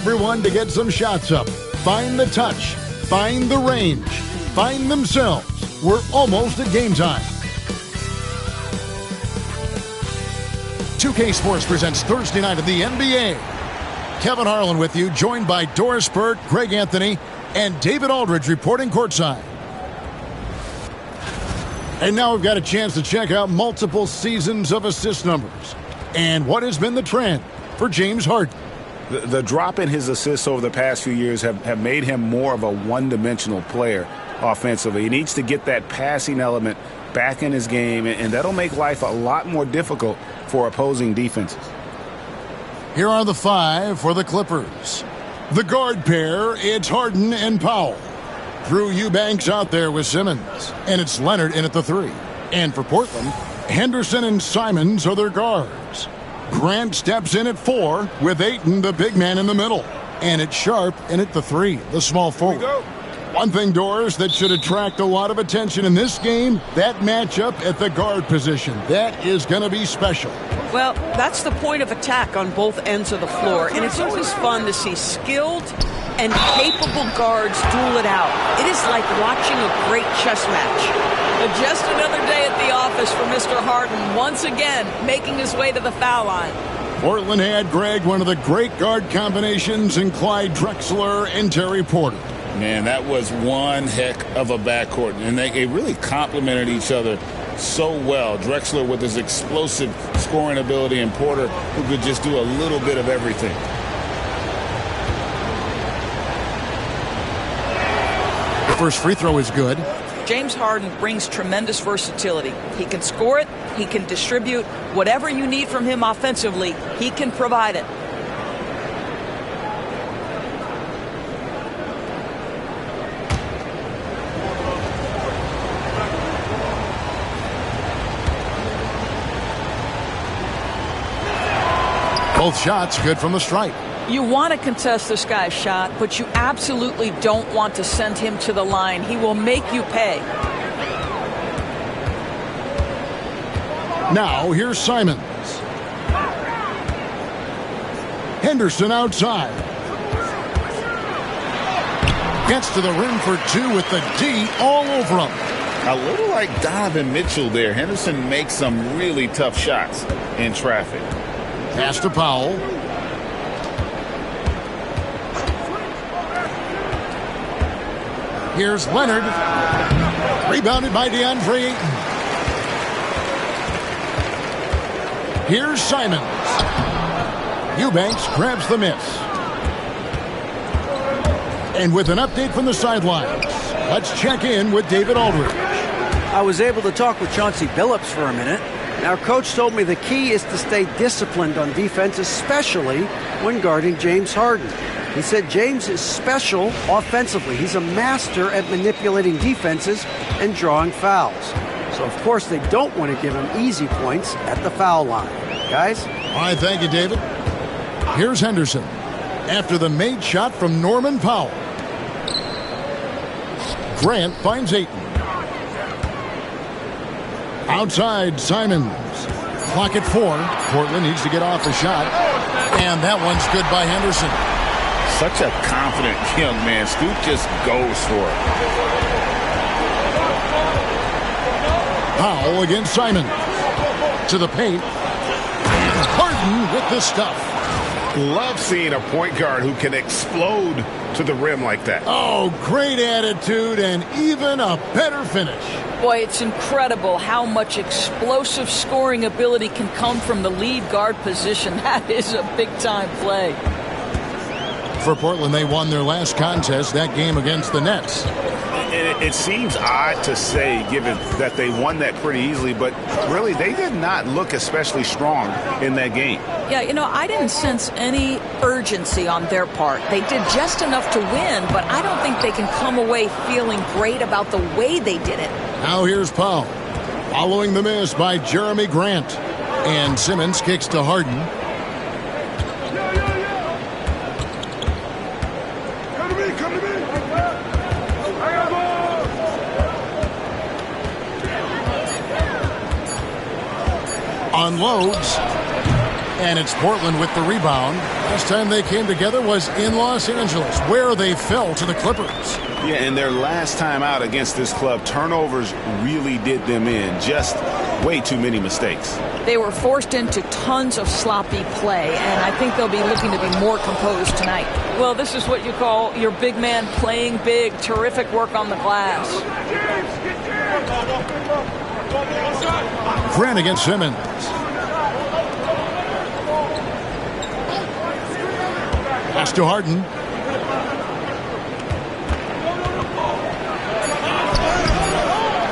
Everyone to get some shots up. Find the touch. Find the range. Find themselves. We're almost at game time. 2K Sports presents Thursday night of the NBA. Kevin Harlan with you, joined by Doris Burke, Greg Anthony, and David Aldridge reporting courtside. And now we've got a chance to check out multiple seasons of assist numbers and what has been the trend for James Harden. The drop in his assists over the past few years have made him more of a one-dimensional player offensively. He needs to get that passing element back in his game, and that'll make life a lot more difficult for opposing defenses. Here are the five for the Clippers. The guard pair, it's Harden and Powell. Drew Eubanks out there with Simmons, and it's Leonard in at the three. And for Portland, Henderson and Simons are their guards. Grant steps in at four with Ayton, the big man, in the middle. And it's Sharp in at the three, the small forward. One thing, Doris, that should attract a lot of attention in this game, that matchup at the guard position. That is going to be special. Well, that's the point of attack on both ends of the floor, and it's always fun to see skilled and capable guards duel it out. It is like watching a great chess match. But just another day at the office for Mr. Harden, once again making his way to the foul line. Portland had, Greg, one of the great guard combinations in Clyde Drexler and Terry Porter. Man, that was one heck of a backcourt, and they really complemented each other so well. Drexler with his explosive scoring ability, and Porter who could just do a little bit of everything. The first free throw is good. James Harden brings tremendous versatility. He can score it, he can distribute. Whatever you need from him offensively, he can provide it. Both shots good from the stripe. You want to contest this guy's shot, but you absolutely don't want to send him to the line. He will make you pay. Now here's Simons. Henderson outside. Gets to the rim for two with the D all over him. A little like Donovan Mitchell there. Henderson makes some really tough shots in traffic. Pass to Powell. Here's Leonard. Rebounded by DeAndre Ayton. Here's Simons. Eubanks grabs the miss. And with an update from the sidelines, let's check in with David Aldridge. I was able to talk with Chauncey Billups for a minute. Our coach told me the key is to stay disciplined on defense, especially when guarding James Harden. He said James is special offensively. He's a master at manipulating defenses and drawing fouls. So, of course, they don't want to give him easy points at the foul line. Guys? All right, thank you, David. Here's Henderson after the made shot from Norman Powell. Grant finds Ayton. Outside, Simons. Clock at 4. Portland needs to get off a shot. And that one's good by Henderson. Such a confident young man. Scoop just goes for it. Powell against Simon. To the paint. And Harden with the stuff. Love seeing a point guard who can explode to the rim like that. Oh, great attitude and even a better finish. Boy, it's incredible how much explosive scoring ability can come from the lead guard position. That is a big-time play. For Portland, they won their last contest, that game against the Nets. It seems odd to say, given that they won that pretty easily, but really they did not look especially strong in that game. Yeah, you know, I didn't sense any urgency on their part. They did just enough to win, but I don't think they can come away feeling great about the way they did it. Now here's Powell. Following the miss by Jeremy Grant. And Simmons kicks to Harden. Come to me. Unloads. And it's Portland with the rebound. Last time they came together was in Los Angeles, where they fell to the Clippers. Yeah, and their last time out against this club, turnovers really did them in. Just way too many mistakes. They were forced into tons of sloppy play, and I think they'll be looking to be more composed tonight. Well, this is what you call your big man playing big. Terrific work on the glass. Grant against Simmons. Pass to Harden.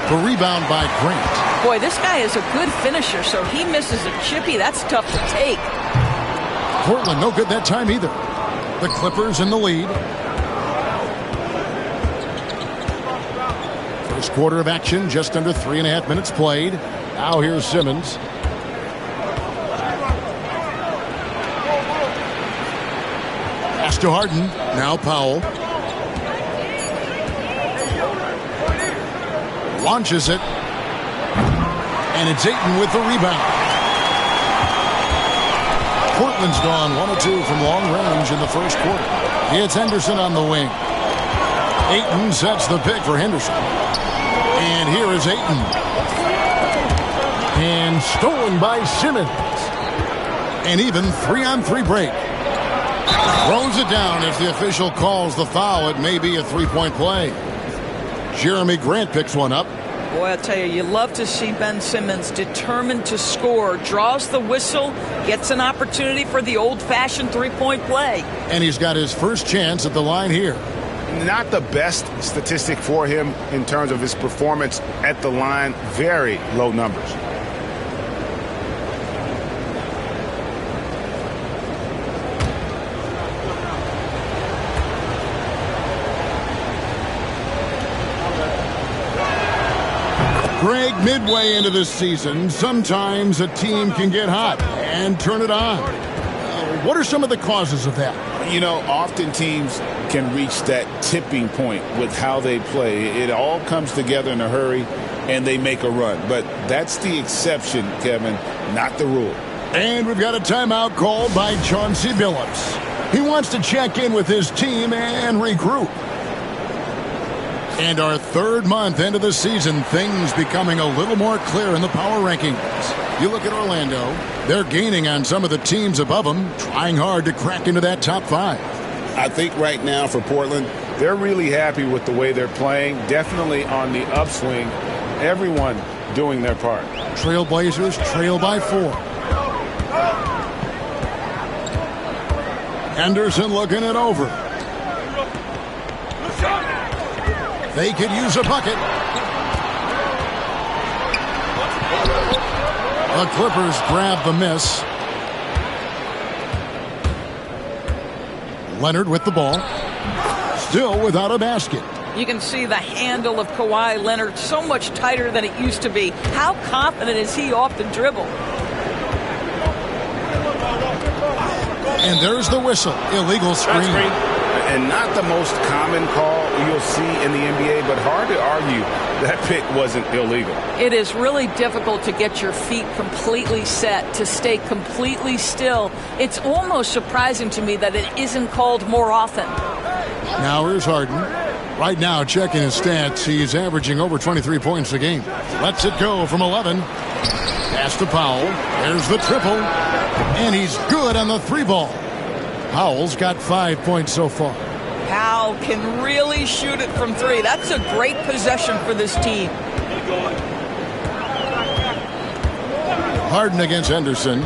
The rebound by Grant. Boy, this guy is a good finisher, so he misses a chippy. That's tough to take. Portland no good that time either. The Clippers in the lead. First quarter of action, just under 3.5 minutes played. Now here's Simmons. Pass to Harden. Now Powell. Launches it. And it's Ayton with the rebound. Portland's gone 1 of 2 from long range in the first quarter. It's Henderson on the wing. Ayton sets the pick for Henderson. And here is Ayton. And stolen by Simmons. And even 3-on-3 break. Throws it down. If the official calls the foul, it may be a three-point play. Jeremy Grant picks one up. Boy, I tell you love to see Ben Simmons determined to score. Draws the whistle, gets an opportunity for the old-fashioned three-point play. And he's got his first chance at the line here. Not the best statistic for him in terms of his performance at the line. Very low numbers. Greg, midway into this season, sometimes a team can get hot and turn it on. What are some of the causes of that? You know, often teams can reach that tipping point with how they play. It all comes together in a hurry, and they make a run. But that's the exception, Kevin, not the rule. And we've got a timeout called by Chauncey Billups. He wants to check in with his team and regroup. And our third month into the season, things becoming a little more clear in the power rankings. You look at Orlando, they're gaining on some of the teams above them, trying hard to crack into that top 5. I think right now for Portland, they're really happy with the way they're playing. Definitely on the upswing. Everyone doing their part. Trailblazers trail by 4. Henderson looking it over. They could use a bucket. The Clippers grab the miss. Leonard with the ball. Still without a basket. You can see the handle of Kawhi Leonard so much tighter than it used to be. How confident is he off the dribble? And there's the whistle. Illegal screen. And not the most common call you'll see in the NBA, but hard to argue that pick wasn't illegal. It is really difficult to get your feet completely set, to stay completely still. It's almost surprising to me that it isn't called more often. Now here's Harden. Right now, checking his stats, he's averaging over 23 points a game. Lets it go from 11. Pass to Powell. There's the triple. And he's good on the 3-ball. Powell's got 5 points so far. Powell can really shoot it from 3. That's a great possession for this team. Harden against Henderson.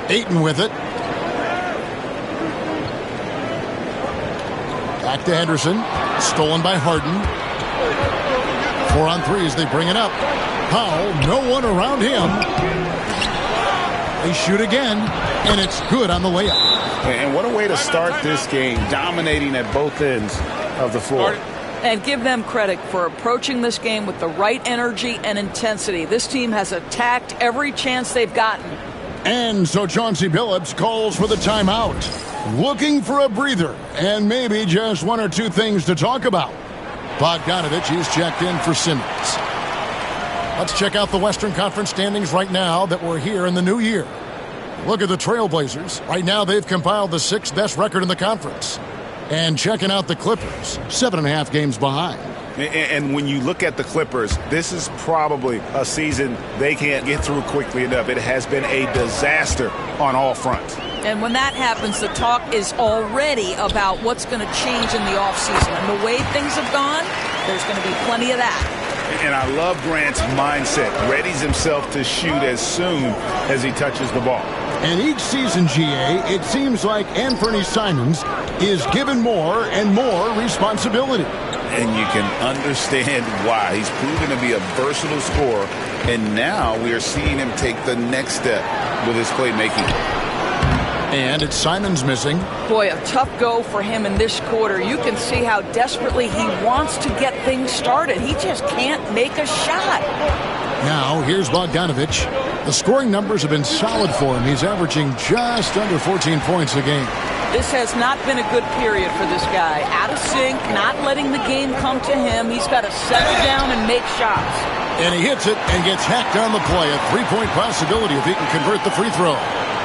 Ayton with it. Back to Henderson. Stolen by Harden. 4 on 3 as they bring it up. Powell, no one around him. They shoot again, and it's good on the layup. And what a way to start this game, dominating at both ends of the floor. And give them credit for approaching this game with the right energy and intensity. This team has attacked every chance they've gotten. And so Chauncey Billups calls for the timeout. Looking for a breather and maybe just 1 or 2 things to talk about. Bogdanovich is checked in for Simmons. Let's check out the Western Conference standings right now that we're here in the new year. Look at the Trailblazers. Right now, they've compiled the 6th best record in the conference. And checking out the Clippers, 7.5 games behind. And when you look at the Clippers, this is probably a season they can't get through quickly enough. It has been a disaster on all fronts. And when that happens, the talk is already about what's going to change in the offseason. And the way things have gone, there's going to be plenty of that. And I love Grant's mindset. Readies himself to shoot as soon as he touches the ball. And each season, GA, it seems like Anthony Simons is given more and more responsibility. And you can understand why. He's proven to be a versatile scorer, and now we are seeing him take the next step with his playmaking. And it's Simons missing. Boy, a tough go for him in this quarter. You can see how desperately he wants to get things started. He just can't make a shot. Now, here's Bogdanovich. The scoring numbers have been solid for him. He's averaging just under 14 points a game. This has not been a good period for this guy. Out of sync, not letting the game come to him. He's got to settle down and make shots. And he hits it and gets hacked on the play. A three-point possibility if he can convert the free throw.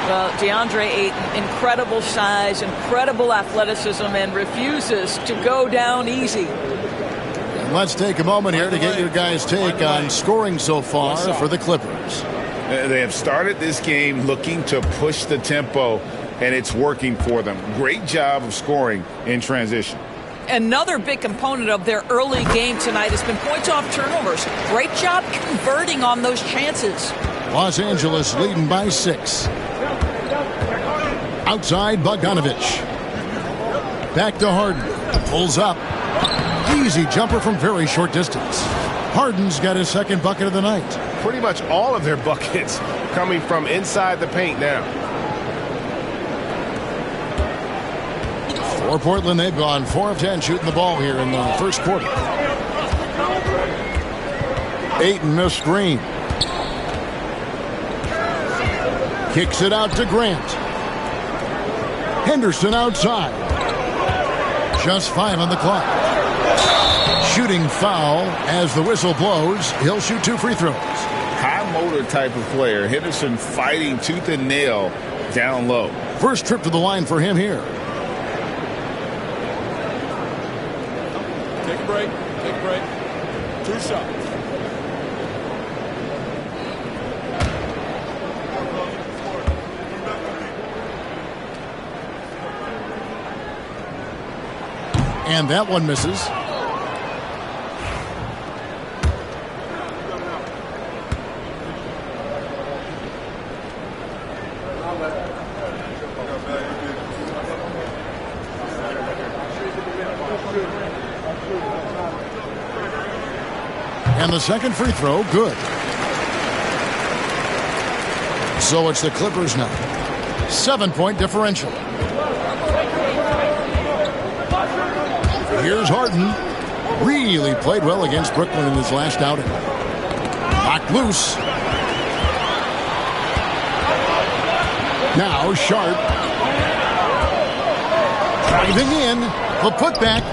Well, DeAndre Ayton, incredible size, incredible athleticism, and refuses to go down easy. And let's take a moment here to get your guys' take on scoring so far for the Clippers. They have started this game looking to push the tempo, and it's working for them. Great job of scoring in transition. Another big component of their early game tonight has been points off turnovers. Great job converting on those chances. Los Angeles leading by 6. Outside, Bogdanovich. Back to Harden. Pulls up. Easy jumper from very short distance. Harden's got his second bucket of the night. Pretty much all of their buckets coming from inside the paint now. For Portland, they've gone 4 of 10 shooting the ball here in the first quarter. Ayton missed screen. Kicks it out to Grant. Henderson outside. Just 5 on the clock. Shooting foul as the whistle blows. He'll shoot 2 free throws. High motor type of player. Henderson fighting tooth and nail down low. First trip to the line for him here. Take a break. Take a break. 2 shots. And that one misses. And the second free throw, good. So it's the Clippers now. 7-point differential. Here's Harden. Really played well against Brooklyn in his last outing. Knocked loose. Now Sharp. Driving in. The putback.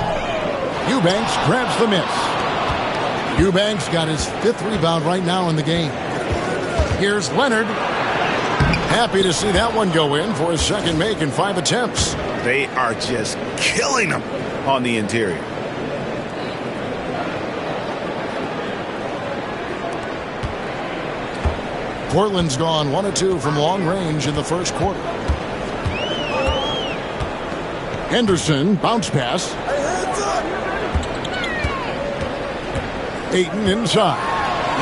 Eubanks grabs the miss. Eubanks got his 5th rebound right now in the game. Here's Leonard. Happy to see that one go in for his second make in 5 attempts. They are just killing them on the interior. Portland's gone 1 of 2 from long range in the first quarter. Henderson, bounce pass. Ayton inside.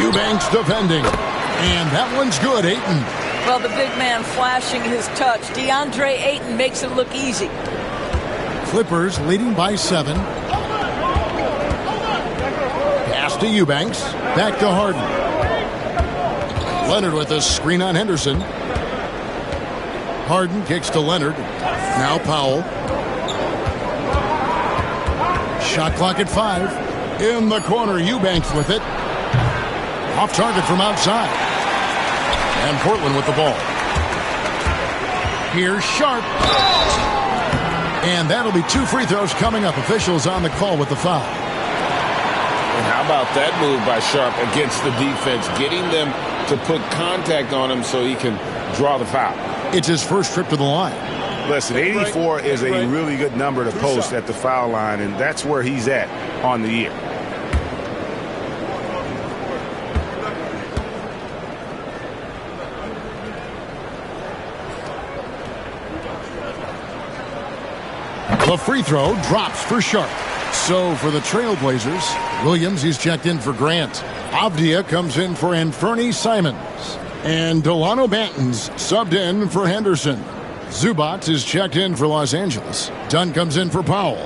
Eubanks defending. And that one's good, Ayton. Well, the big man flashing his touch. DeAndre Ayton makes it look easy. Clippers leading by 7. Pass to Eubanks. Back to Harden. Leonard with a screen on Henderson. Harden kicks to Leonard. Now Powell. Shot clock at 5. In the corner, Eubanks with it. Off target from outside. And Portland with the ball. Here's Sharp. And that'll be 2 free throws coming up. Officials on the call with the foul. And how about that move by Sharp against the defense, getting them to put contact on him so he can draw the foul. It's his first trip to the line. Listen, 84 is a really good number to post at the foul line, and that's where he's at on the year. The free throw drops for Sharp. So for the Trailblazers, Williams, he's checked in for Grant. Avdia comes in for Anferni Simons. And Delano Banton's subbed in for Henderson. Zubac is checked in for Los Angeles. Dunn comes in for Powell.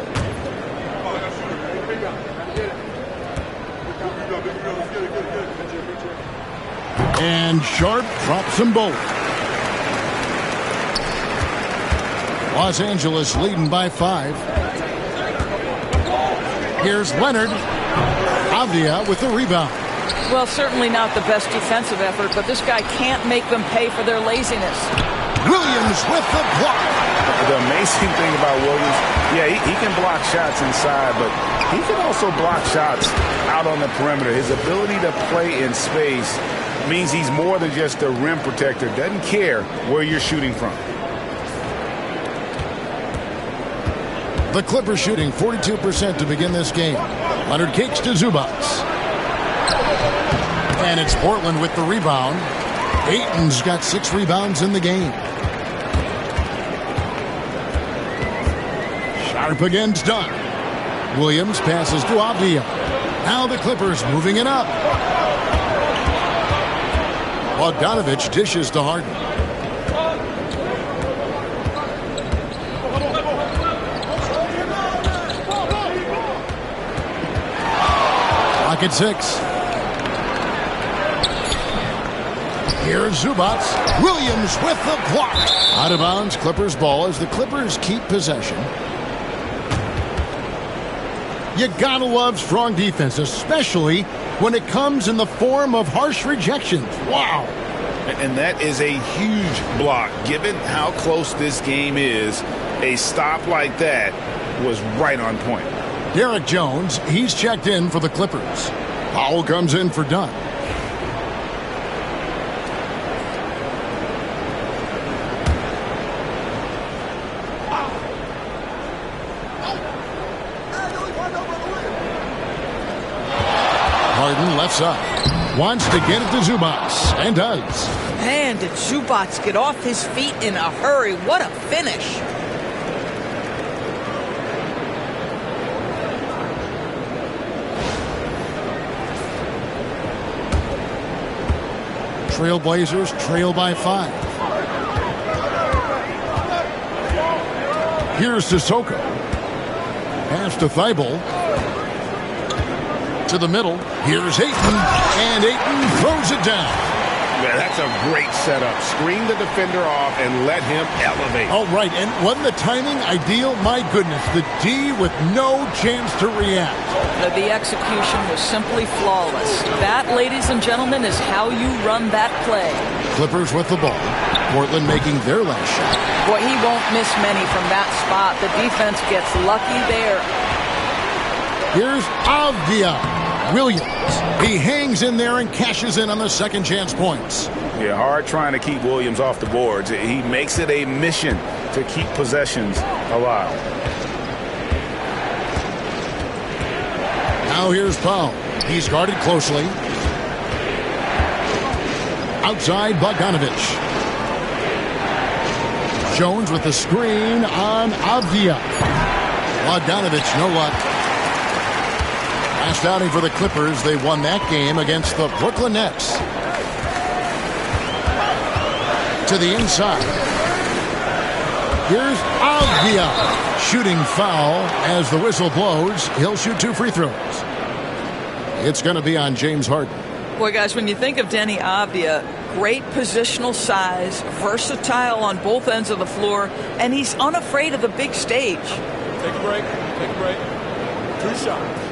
And Sharp drops them both. Los Angeles leading by 5. Here's Leonard. Avdia with the rebound. Well, certainly not the best defensive effort, but this guy can't make them pay for their laziness. Williams with the block. The amazing thing about Williams, he can block shots inside, but he can also block shots out on the perimeter. His ability to play in space means he's more than just a rim protector. Doesn't care where you're shooting from. The Clippers shooting 42% to begin this game. Leonard kicks to Zubac. And it's Portland with the rebound. Ayton's got 6 rebounds in the game. Sharp against Dunn. Williams passes to Avdia. Now the Clippers moving it up. Bogdanovich dishes to Harden. Clock at 6. Here's Zubac. Williams with the block. Out of bounds, Clippers ball as the Clippers keep possession. You gotta love strong defense, especially when it comes in the form of harsh rejections. Wow. And that is a huge block. Given how close this game is, a stop like that was right on point. Derek Jones, he's checked in for the Clippers. Powell comes in for Dunn. Harden left side. Wants to get it to Zubac, and does. Man, did Zubac get off his feet in a hurry. What a finish. Trailblazers trail by 5. Here's Sissoko. Pass to Thibault. To the middle. Here's Ayton. And Ayton throws it down. Man, that's a great setup. Screen the defender off and let him elevate. All right, and wasn't the timing ideal? My goodness, the D with no chance to react. The execution was simply flawless. That, ladies and gentlemen, is how you run that play. Clippers with the ball. Portland making their last shot. Boy, he won't miss many from that spot. The defense gets lucky there. Here's Avdia. Williams. He hangs in there and cashes in on the second chance points. Yeah, hard trying to keep Williams off the boards. He makes it a mission to keep possessions alive. Now here's Powell. He's guarded closely. Outside, Bogdanovich. Jones with the screen on Avdia. Bogdanovich, no luck. Last outing for the Clippers. They won that game against the Brooklyn Nets. To the inside. Here's Avdia. Shooting foul as the whistle blows. He'll shoot 2 free throws. It's going to be on James Harden. Boy, guys, when you think of Denny Avdia, great positional size, versatile on both ends of the floor, and he's unafraid of the big stage. Take a break. Take a break. 2 shots.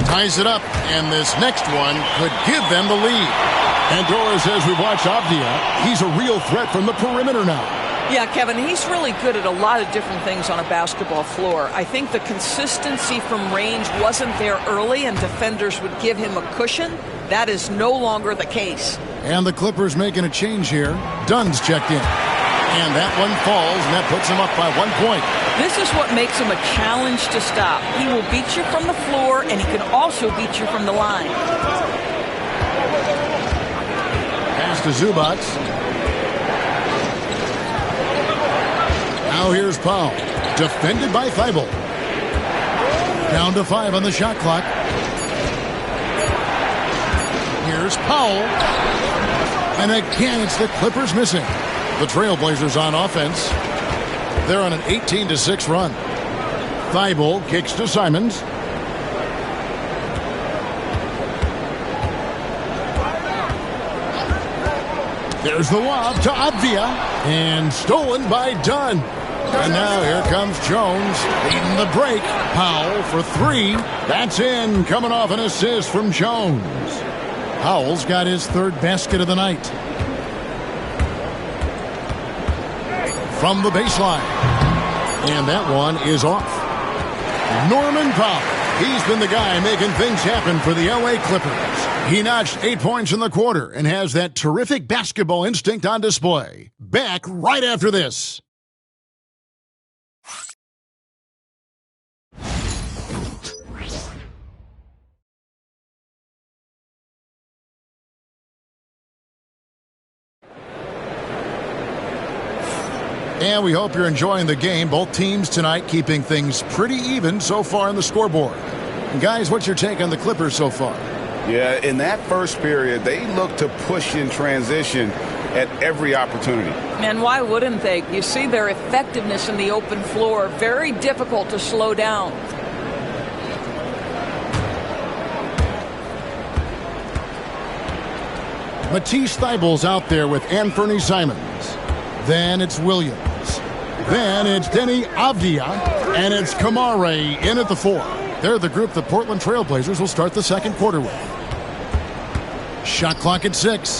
Ties it up, and this next one could give them the lead. And Dora says we watch Avdia. He's a real threat from the perimeter now. Yeah, Kevin, he's really good at a lot of different things on a basketball floor. I think the consistency from range wasn't there early, and defenders would give him a cushion. That is no longer the case. And the Clippers making a change here. Dunn's checked in. And that one falls, and that puts him up by 1 point. This is what makes him a challenge to stop. He will beat you from the floor, and he can also beat you from the line. Pass to Zubac. Now here's Powell. Defended by Thibault. Down to 5 on the shot clock. Here's Powell. And again, it's the Clippers missing. The Trailblazers on offense. They're on an 18-6 run. Thibault kicks to Simons. There's the lob to Avdia. And stolen by Dunn. And now here comes Jones leading the break. Powell for 3. That's in, coming off an assist from Jones. Powell's got his 3rd basket of the night. From the baseline. And that one is off. Norman Powell. He's been the guy making things happen for the LA Clippers. He notched 8 points in the quarter and has that terrific basketball instinct on display. Back right after this. And we hope you're enjoying the game. Both teams tonight keeping things pretty even so far on the scoreboard. And guys, what's your take on the Clippers so far? Yeah, in that first period, they looked to push in transition at every opportunity. And why wouldn't they? You see their effectiveness in the open floor. Very difficult to slow down. Matisse Thybulle's out there with Anthony Simons. Then it's Williams. Then it's Denny Avdia. And it's Kamare in at the 4. They're the group the Portland Trailblazers will start the second quarter with. Shot clock at 6.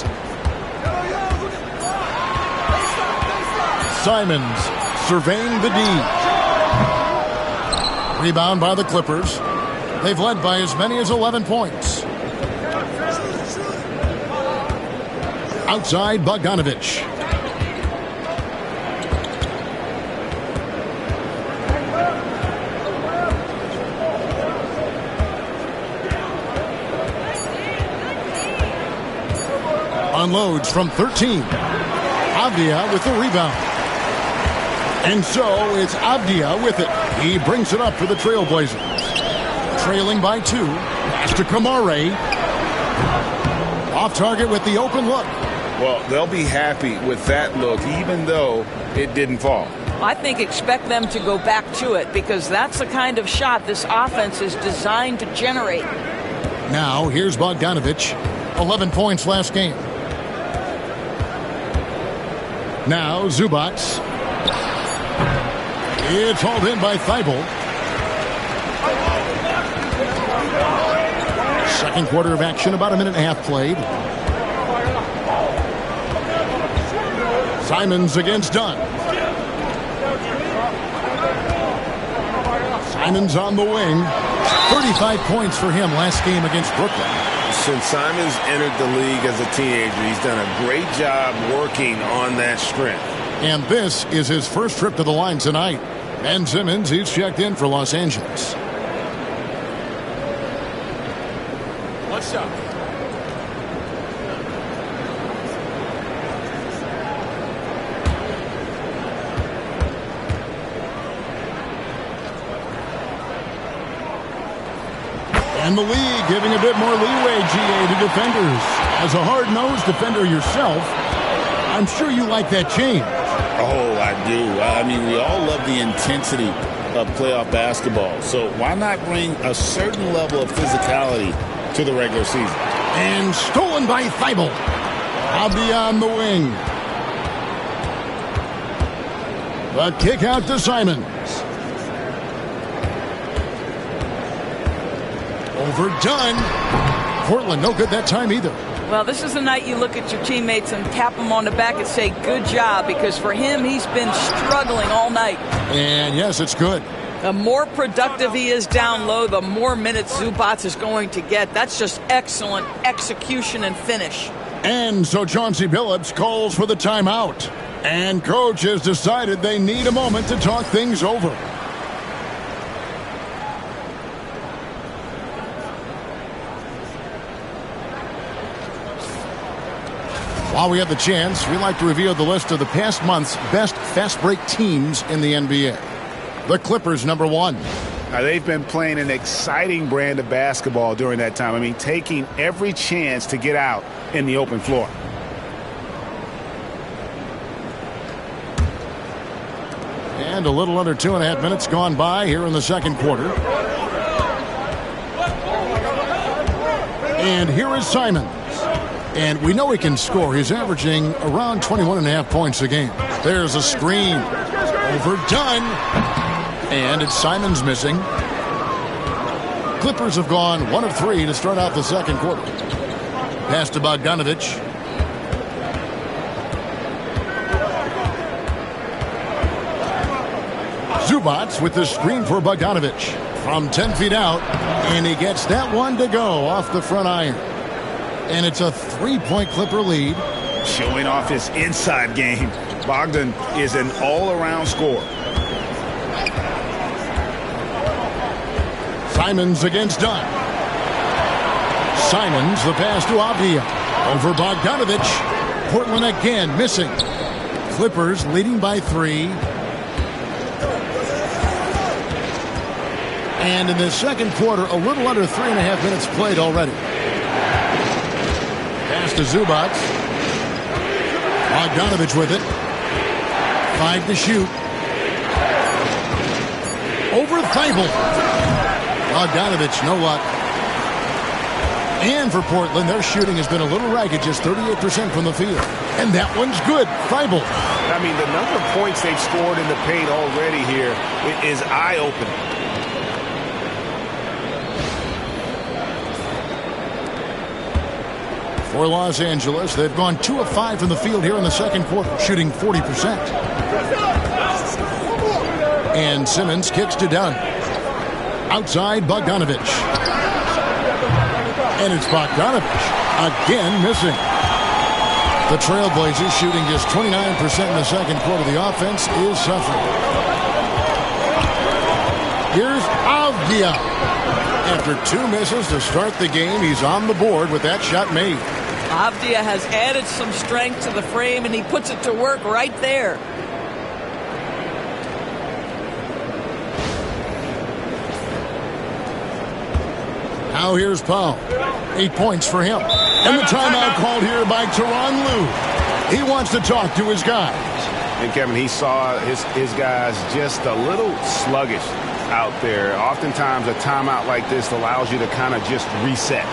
Simons surveying the D. Rebound by the Clippers. They've led by as many as 11 points. Outside Bogdanovich. Unloads from 13. Avdia with the rebound. And so it's Avdia with it. He brings it up for the Trailblazers. Trailing by 2. Pass to Kamare. Off target with the open look. Well, they'll be happy with that look, even though it didn't fall. I think expect them to go back to it because that's the kind of shot this offense is designed to generate. Now, here's Bogdanovich. 11 points last game. Now, Zubac. It's hauled in by Thibault. Second quarter of action, about a minute and a half played. Simons against Dunn. Simons on the wing. 35 points for him last game against Brooklyn. Since Simons entered the league as a teenager, he's done a great job working on that strength. And this is his first trip to the line tonight. Ben Simmons, he's checked in for Los Angeles. One shot. And the league giving a bit more leeway, GA, to defenders. As a hard-nosed defender yourself, I'm sure you like that change. Oh, I do. I mean, we all love the intensity of playoff basketball. So why not bring a certain level of physicality to the regular season? And stolen by Thibault. Avdia on the wing. The kick out to Simons. Overdone. Portland no good that time either. Well, this is the night you look at your teammates and tap them on the back and say, good job, because for him, he's been struggling all night. And yes, it's good. The more productive he is down low, the more minutes Zubac is going to get. That's just excellent execution and finish. And so Chauncey Billups calls for the timeout. And coach has decided they need a moment to talk things over. While we have the chance, we like to reveal the list of the past month's best fast break teams in the NBA. The Clippers, number 1. Now, they've been playing an exciting brand of basketball during that time. I mean, taking every chance to get out in the open floor. And a little under 2.5 minutes gone by here in the second quarter. And here is Simons. And we know he can score. He's averaging around 21.5 points a game. There's a screen. Overdone. And it's Simons missing. Clippers have gone 1 of 3 to start out the second quarter. Pass to Bogdanovich. Zubac with the screen for Bogdanovich from 10 feet out. And he gets that one to go off the front iron. And it's a 3-point Clipper lead. Showing off his inside game. Bogdan is an all-around scorer. Simons against Dunn. Simons, the pass to Avdia. Over Bogdanovich. Portland again missing. Clippers leading by 3. And in the second quarter, a little under 3.5 minutes played already. Pass to Zubac. Bogdanovich with it. 5 to shoot. Over Thibault. Bogdanovich, no luck. And for Portland, their shooting has been a little ragged, just 38% from the field. And that one's good. Thibault. I mean, the number of points they've scored in the paint already here is eye-opening. For Los Angeles, they've gone 2 of 5 from the field here in the second quarter, shooting 40%. And Simmons kicks to Dunn. Outside, Bogdanovich. And it's Bogdanovich again missing. The Trailblazers shooting just 29% in the second quarter. The offense is suffering. Here's Avdia. After 2 misses to start the game, he's on the board with that shot made. Avdia has added some strength to the frame, and he puts it to work right there. Now here's Powell. 8 points for him. And the timeout called here by Tyronn Lue. He wants to talk to his guys. And Kevin, he saw his guys just a little sluggish out there. Oftentimes a timeout like this allows you to kind of just reset.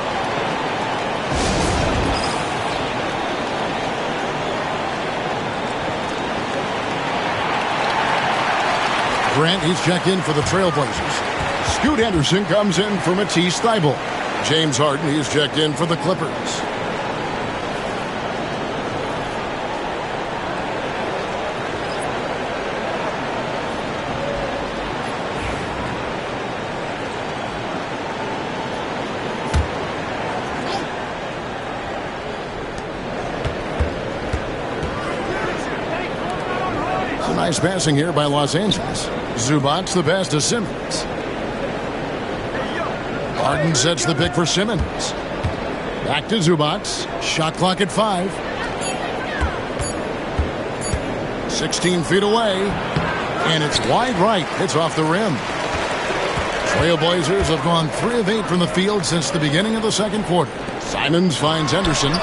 Grant, he's checked in for the Trailblazers. Scoot Henderson comes in for Matisse Thybulle. James Harden, he's checked in for the Clippers. Nice passing here by Los Angeles. Zubac the pass to Simmons. Harden sets the pick for Simmons. Back to Zubac. Shot clock at 5. 16 feet away. And it's wide right. It's off the rim. Trailblazers have gone 3 of 8 from the field since the beginning of the second quarter. Simons finds Henderson.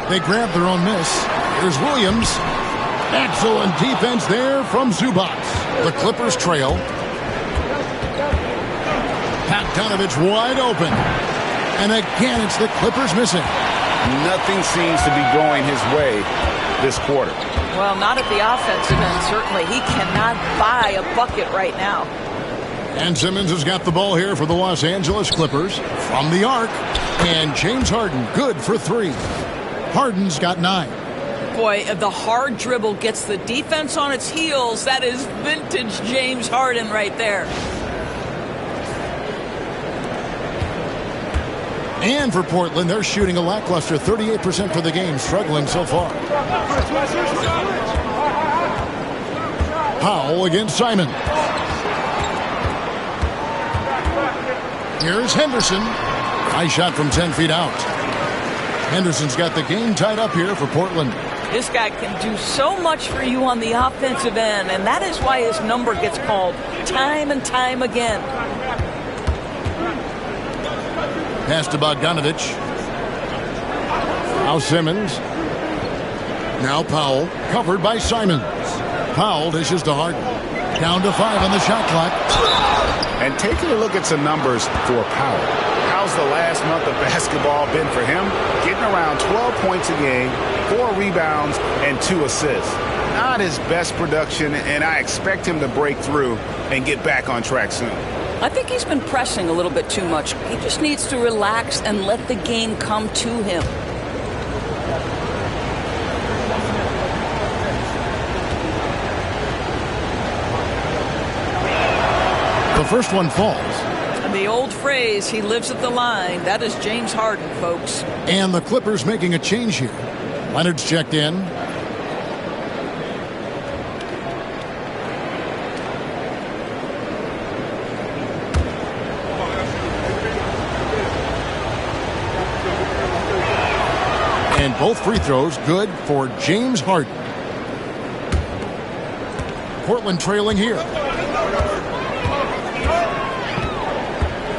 They grab their own miss. Here's Williams. Excellent defense there from Zubac. The Clippers trail. Bogdanovich wide open. And again, it's the Clippers missing. Nothing seems to be going his way this quarter. Well, not at the offensive end, certainly. He cannot buy a bucket right now. And Simmons has got the ball here for the Los Angeles Clippers from the arc. And James Harden, good for 3. Harden's got 9. Boy, the hard dribble gets the defense on its heels. That is vintage James Harden right there. And for Portland, they're shooting a lackluster 38% for the game, struggling so far. Powell against Simon. Here's Henderson. Nice shot from 10 feet out. Henderson's got the game tied up here for Portland. This guy can do so much for you on the offensive end, and that is why his number gets called time and time again. Pass to Bogdanovich. Now Simmons. Now Powell, covered by Simons. Powell dishes to Harden. Down to 5 on the shot clock. And taking a look at some numbers for Powell. How's the last month of basketball been for him? Getting around 12 points a game, 4 rebounds, and 2 assists. Not his best production, and I expect him to break through and get back on track soon. I think he's been pressing a little bit too much. He just needs to relax and let the game come to him. The first one falls. The old phrase, he lives at the line, that is James Harden, folks. And the Clippers making a change here. Leonard's checked in. And both free throws good for James Harden. Portland trailing here.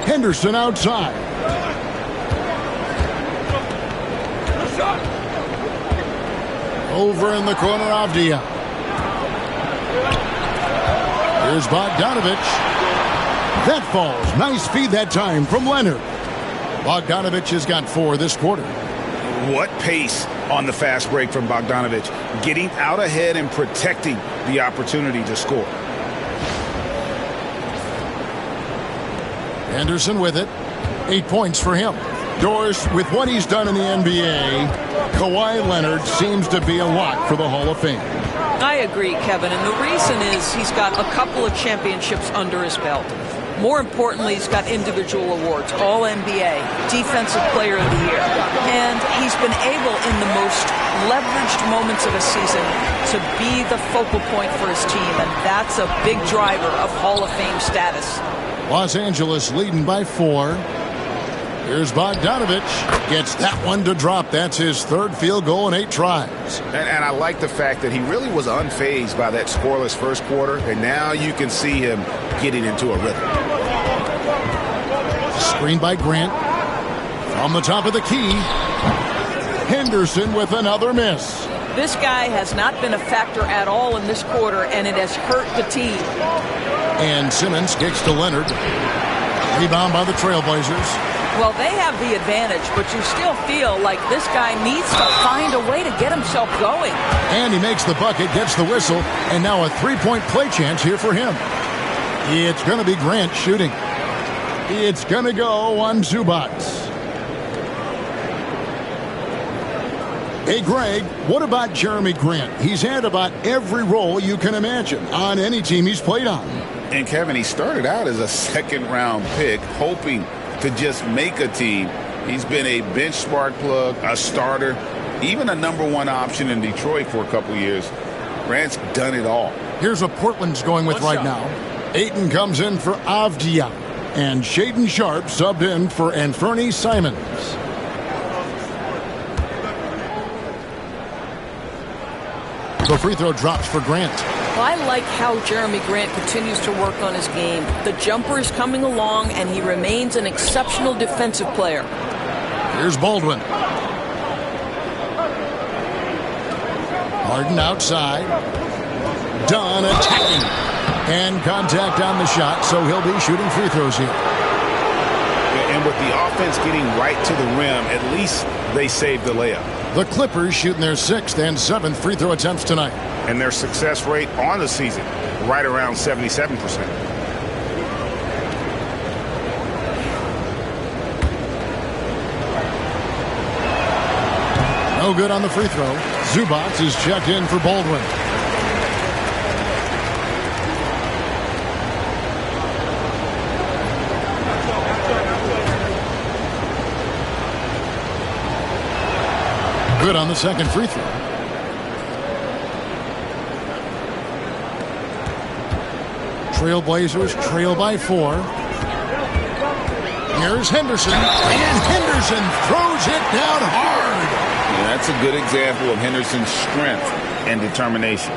Henderson outside. Over in the corner, Avdia. Here's Bogdanovich. That falls. Nice feed that time from Leonard. Bogdanovich has got 4 this quarter. What pace on the fast break from Bogdanovich. Getting out ahead and protecting the opportunity to score. Henderson with it. 8 points for him. Doris, with what he's done in the NBA, Kawhi Leonard seems to be a lock for the Hall of Fame. I agree, Kevin, and the reason is he's got a couple of championships under his belt. More importantly, he's got individual awards, All-NBA, Defensive Player of the Year. And he's been able, in the most leveraged moments of a season, to be the focal point for his team, and that's a big driver of Hall of Fame status. Los Angeles leading by 4. Here's Bogdanovich. Gets that one to drop. That's his 3rd field goal in 8 tries. And I like the fact that he really was unfazed by that scoreless first quarter, and now you can see him getting into a rhythm. Screen by Grant. From the top of the key. Henderson with another miss. This guy has not been a factor at all in this quarter, and it has hurt the team. And Simmons kicks to Leonard. Rebound by the Trailblazers. Well, they have the advantage, but you still feel like this guy needs to find a way to get himself going. And he makes the bucket, gets the whistle, and now a 3-point play chance here for him. It's going to be Grant shooting. It's going to go on Zubac. Hey, Greg, what about Jeremy Grant? He's had about every role you can imagine on any team he's played on. And, Kevin, he started out as a second-round pick, hoping to just make a team. He's been a bench spark plug, a starter, even a #1 option in Detroit for a couple years. Grant's done it all. Here's what Portland's going with right now. Ayton comes in for Avdia, and Shaedon Sharpe subbed in for Anfernee Simons. The free throw drops for Grant. I like how Jeremy Grant continues to work on his game. The jumper is coming along, and he remains an exceptional defensive player. Here's Baldwin. Harden outside. Dunn attacking. And contact on the shot, so he'll be shooting free throws here. And with the offense getting right to the rim, at least they saved the layup. The Clippers shooting their 6th and 7th free throw attempts tonight. And their success rate on the season, right around 77%. No good on the free throw. Zubac is checked in for Baldwin. Good on the second free throw. Trailblazers trail by 4. Here's Henderson, and Henderson throws it down hard. Yeah, that's a good example of Henderson's strength and determination.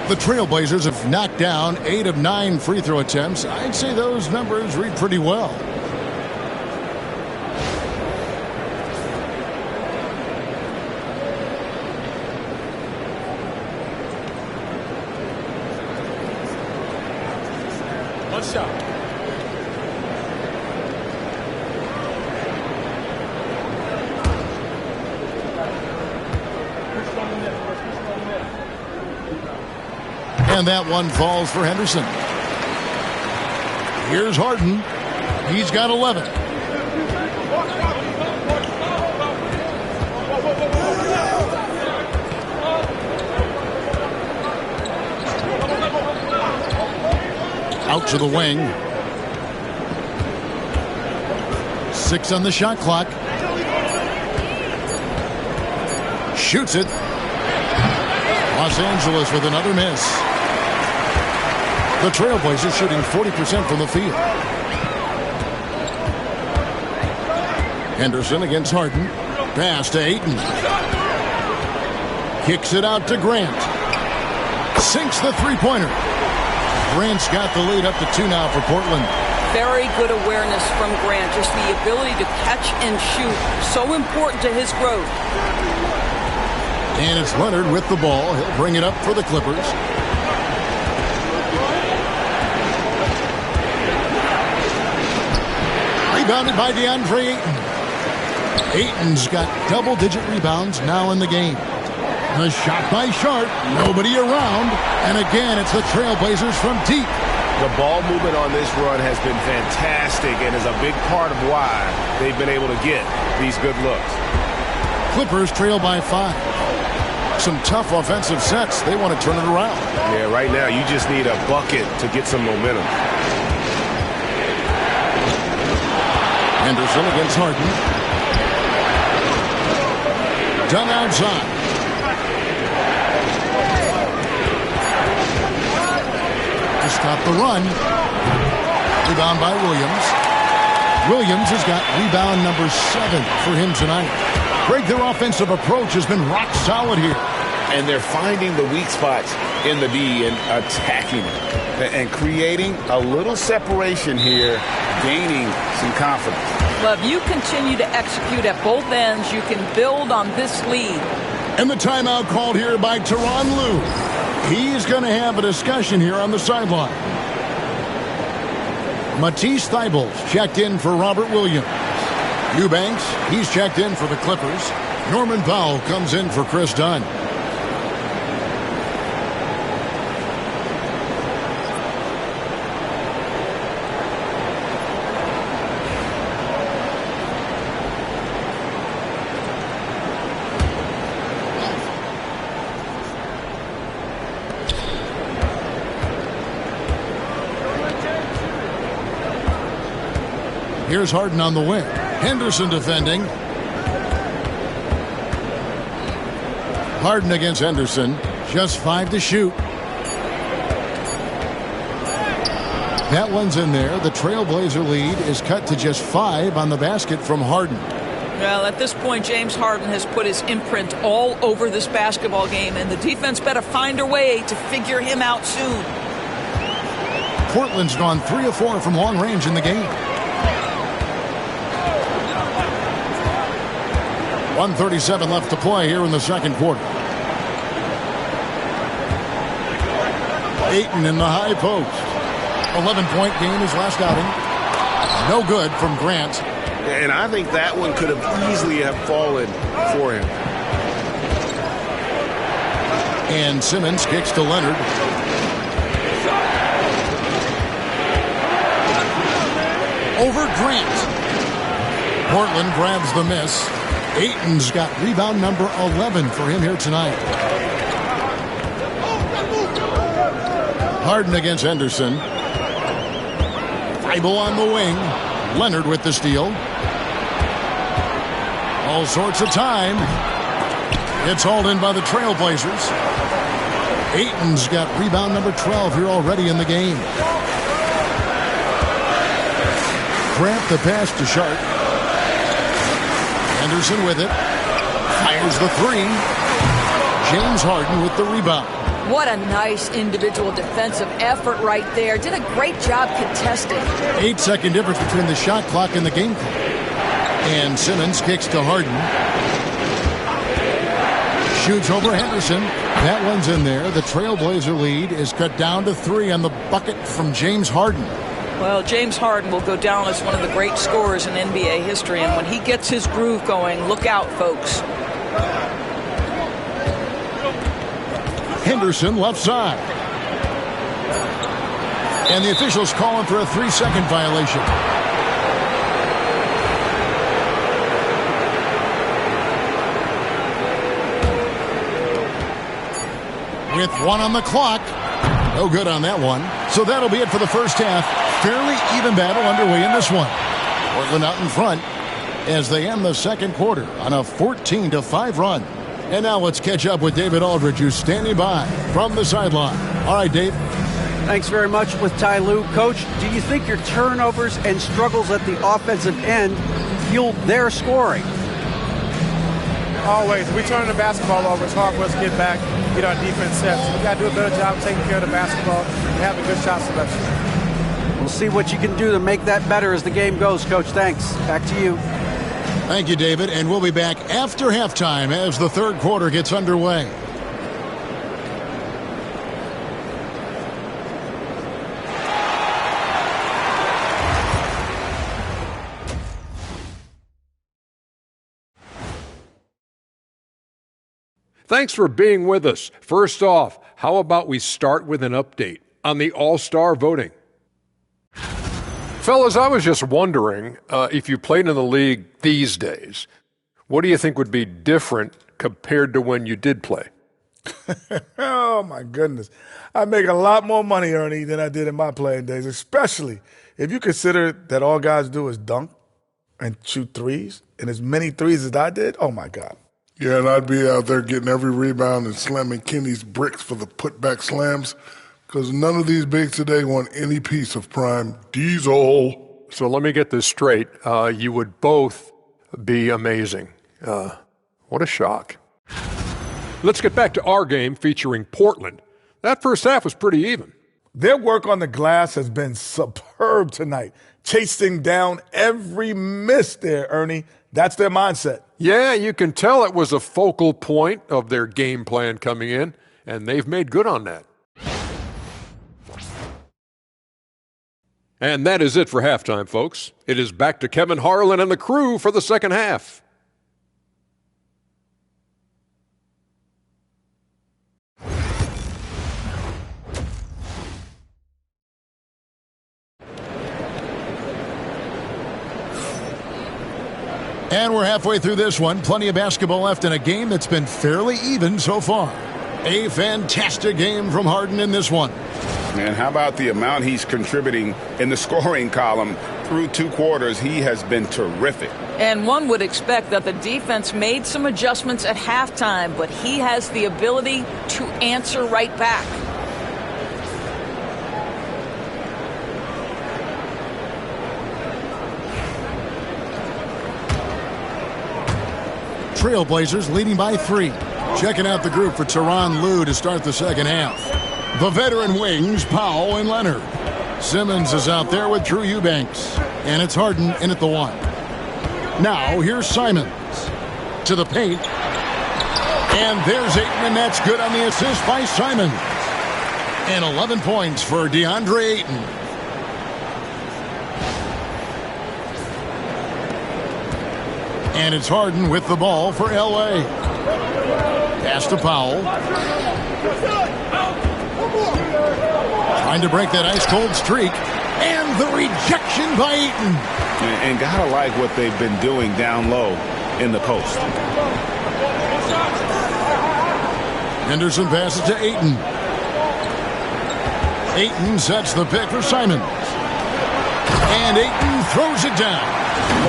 The Trailblazers have knocked down 8 of 9 free throw attempts. I'd say those numbers read pretty well. One shot. And that one falls for Henderson. Here's Harden. He's got 11. Out to the wing. 6 on the shot clock. Shoots it. Los Angeles with another miss. The Trailblazers shooting 40% from the field. Henderson against Harden. Pass to Ayton. Kicks it out to Grant. Sinks the three-pointer. Grant's got the lead up to 2 now for Portland. Very good awareness from Grant. Just the ability to catch and shoot. So important to his growth. And it's Leonard with the ball. He'll bring it up for the Clippers. Rebounded by DeAndre Ayton. Ayton's got double-digit rebounds now in the game. The shot by Sharp. Nobody around. And again, it's the Trailblazers from deep. The ball movement on this run has been fantastic and is a big part of why they've been able to get these good looks. Clippers trail by 5. Some tough offensive sets. They want to turn it around. Yeah, right now you just need a bucket to get some momentum. Henderson against Harden. Done outside. To stop the run. Rebound by Williams. Williams has got rebound number 7 for him tonight. Greg, their offensive approach has been rock solid here. And they're finding the weak spots in the D and attacking it. And creating a little separation here, gaining some confidence. Love, you continue to execute at both ends. You can build on this lead. And the timeout called here by Tyronn Lue. He's going to have a discussion here on the sideline. Matisse Thybulle's checked in for Robert Williams. Eubanks, he's checked in for the Clippers. Norman Powell comes in for Chris Dunn. Here's Harden on the wing. Henderson defending. Harden against Henderson. Just 5 to shoot. That one's in there. The Trailblazer lead is cut to just 5 on the basket from Harden. Well, at this point, James Harden has put his imprint all over this basketball game, and the defense better find a way to figure him out soon. Portland's gone 3 of 4 from long range in the game. 1:37 left to play here in the second quarter. Ayton in the high post. 11-point game his last outing. No good from Grant. And I think that one could have easily have fallen for him. And Simmons kicks to Leonard. over Grant. Portland grabs the miss. Ayton's got rebound number 11 for him here tonight. Harden against Henderson. Thibault on the wing. Leonard with the steal. All sorts of time. It's hauled in by the Trailblazers. Ayton's got rebound number 12 here already in the game. Grant the pass to Sharp. Henderson with it. Fires the three. James Harden with the rebound. What a nice individual defensive effort right there. Did a great job contesting. 8-second difference between the shot clock and the game clock. And Simmons kicks to Harden. Shoots over Henderson. That one's in there. The Trailblazer lead is cut down to 3 on the bucket from James Harden. Well, James Harden will go down as one of the great scorers in NBA history, and when he gets his groove going, look out, folks. Henderson left side. And the officials calling for a 3-second violation. With 1 on the clock. No good on that one. So that'll be it for the first half. Fairly even battle underway in this one. Portland out in front as they end the second quarter on a 14-5 run. And now let's catch up with David Aldridge, who's standing by from the sideline. All right, Dave. Thanks very much with Ty Lue. Coach, do you think your turnovers and struggles at the offensive end fueled their scoring? Always. If we turn the basketball over, it's hard for us to get back, get our defense set. So we've got to do a better job taking care of the basketball and having good shot selection. We'll see what you can do to make that better as the game goes, Coach. Thanks. Back to you. Thank you, David. And we'll be back after halftime as the third quarter gets underway. Thanks for being with us. First off, how about we start with an update on the All-Star voting? Fellas, I was just wondering if you played in the league these days, what do you think would be different compared to when you did play? Oh, my goodness. I make a lot more money, Ernie, than I did in my playing days, especially if you consider that all guys do is dunk and shoot threes, and as many threes as I did. Oh, my God. Yeah, and I'd be out there getting every rebound and slamming Kenny's bricks for the putback slams because none of these bigs today want any piece of prime diesel. So let me get this straight. You would both be amazing. What a shock. Let's get back to our game featuring Portland. That first half was pretty even. Their work on the glass has been superb tonight, chasing down every miss there, Ernie. That's their mindset. Yeah, you can tell it was a focal point of their game plan coming in, and they've made good on that. And that is it for halftime, folks. It is back to Kevin Harlan and the crew for the second half. And we're halfway through this one. Plenty of basketball left in a game that's been fairly even so far. A fantastic game from Harden in this one. And how about the amount he's contributing in the scoring column through 2 quarters? He has been terrific. And one would expect that the defense made some adjustments at halftime, but he has the ability to answer right back. Trailblazers leading by 3. Checking out the group for Tyronn Lue to start the second half. The veteran wings, Powell and Leonard. Simmons is out there with Drew Eubanks. And it's Harden in at the 1. Now here's Simons. To the paint. And there's Ayton, and that's good on the assist by Simons. And 11 points for DeAndre Ayton. And it's Harden with the ball for L.A. Pass to Powell. Trying to break that ice-cold streak. And the rejection by Eaton. And gotta like what they've been doing down low in the post. Henderson passes to Ayton. Ayton sets the pick for Simons. And Ayton throws it down.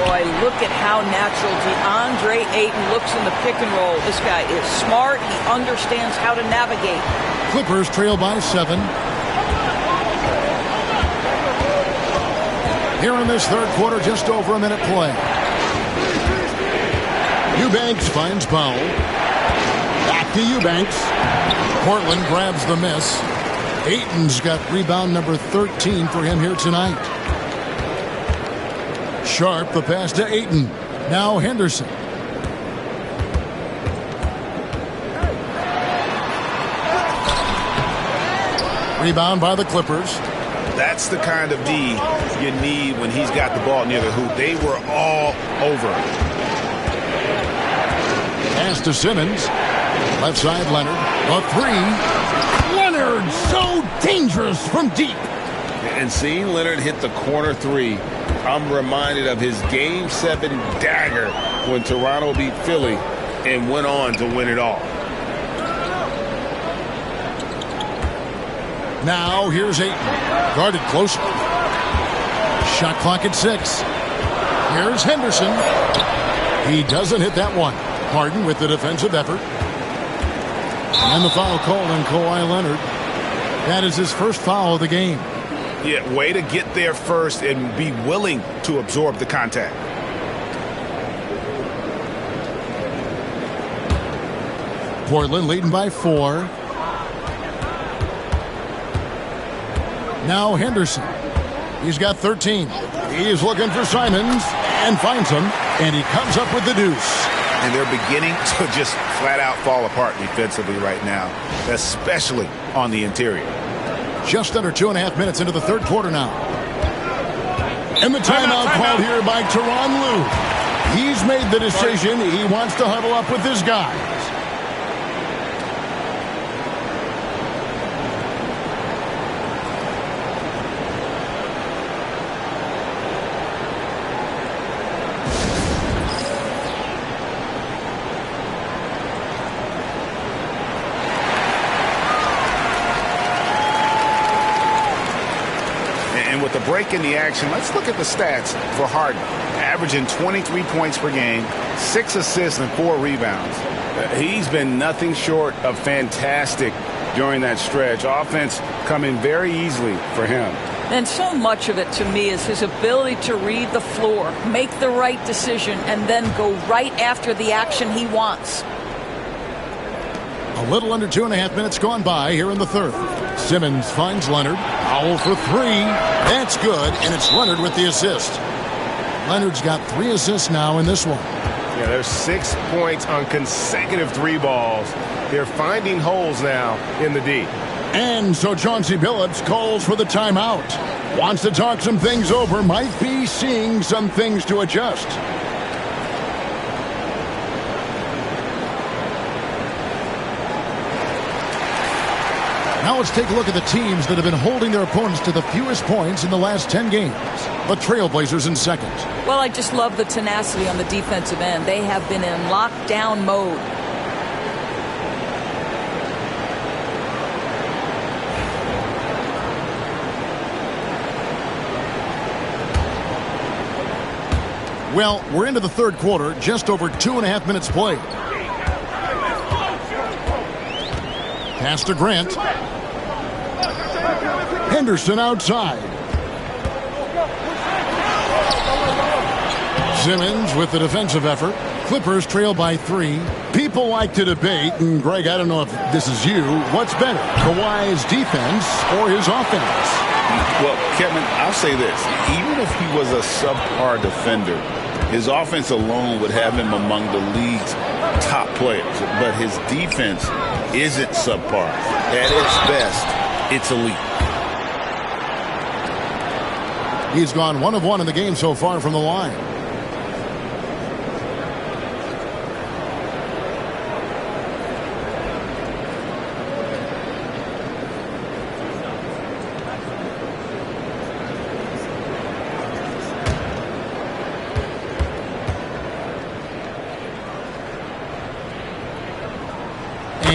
Boy, look at how natural DeAndre Ayton looks in the pick and roll. This guy is smart. He understands how to navigate. Clippers trail by 7. Here in this third quarter, just over a minute play. Eubanks finds Powell. Back to Eubanks. Portland grabs the miss. Ayton's got rebound number 13 for him here tonight. Sharp, the pass to Ayton. Now Henderson. Rebound by the Clippers. That's the kind of D you need when he's got the ball near the hoop. They were all over. Pass to Simmons. Left side, Leonard. A 3. Leonard, so dangerous from deep. And seeing Leonard hit the corner 3, I'm reminded of his Game 7 dagger when Toronto beat Philly and went on to win it all. Now here's Ayton. Guarded closely. Shot clock at 6. Here's Henderson. He doesn't hit that one. Harden with the defensive effort. And the foul called on Kawhi Leonard. That is his first foul of the game. Yeah, way to get there first and be willing to absorb the contact. Portland leading by 4. Now Henderson. He's got 13. He's looking for Simons and finds him. And he comes up with the deuce. And they're beginning to just flat out fall apart defensively right now, especially on the interior. Just under 2.5 minutes into the third quarter now. And the timeout called here by Tyronn Lue. He's made the decision. He wants to huddle up with his guys. With the break in the action, let's look at the stats for Harden. Averaging 23 points per game, 6 assists and 4 rebounds. He's been nothing short of fantastic during that stretch. Offense coming very easily for him. And so much of it to me is his ability to read the floor, make the right decision, and then go right after the action he wants. A little under 2.5 minutes gone by here in the third. Simmons finds Leonard. Powell for 3. That's good, and it's Leonard with the assist. Leonard's got 3 assists now in this one. Yeah, there's 6 points on consecutive 3 balls. They're finding holes now in the D. And so Chauncey Billups calls for the timeout. Wants to talk some things over. Might be seeing some things to adjust. Now let's take a look at the teams that have been holding their opponents to the fewest points in the last 10 games. The Trailblazers in second. Well, I just love the tenacity on the defensive end. They have been in lockdown mode. Well, we're into the third quarter, just over 2.5 minutes played. Pass to Grant. Henderson outside. Simmons with the defensive effort. Clippers trail by 3. People like to debate, and Greg, I don't know if this is you, what's better, Kawhi's defense or his offense? Well, Kevin, I'll say this. Even if he was a subpar defender, his offense alone would have him among the league's top players. But his defense isn't subpar. At its best, it's elite. He's gone 1 of 1 in the game so far from the line.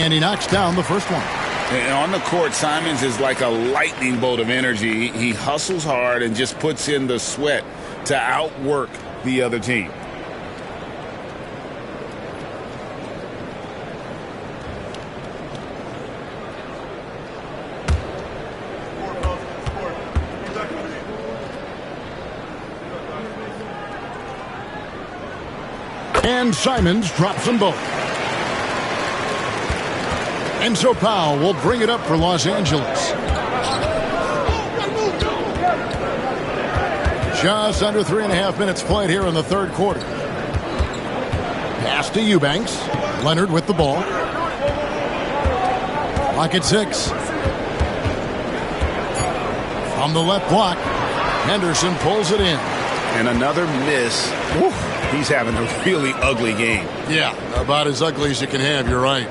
And he knocks down the first one. And on the court, Simons is like a lightning bolt of energy. He hustles hard and just puts in the sweat to outwork the other team. And Simons drops them both. And so Powell will bring it up for Los Angeles. Just under 3.5 minutes played here in the third quarter. Pass to Eubanks. Leonard with the ball. Clock at 6. From the left block, Henderson pulls it in. And another miss. Woo. He's having a really ugly game. Yeah, about as ugly as you can have, you're right.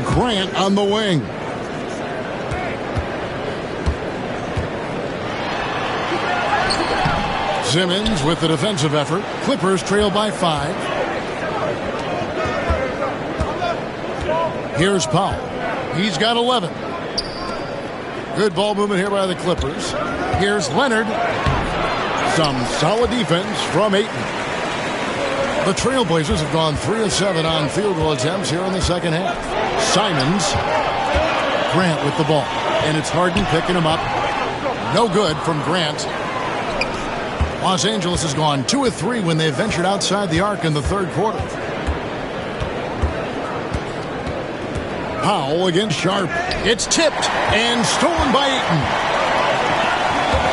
Grant on the wing. Simmons with the defensive effort. Clippers trail by 5. Here's Powell. He's got 11. Good ball movement here by the Clippers. Here's Leonard. Some solid defense from Ayton. The Trailblazers have gone 3 of 7 on field goal attempts here in the second half. Simons. Grant with the ball. And it's Harden picking him up. No good from Grant. Los Angeles has gone 2 of 3 when they ventured outside the arc in the third quarter. Powell against Sharp. It's tipped and stolen by Ayton.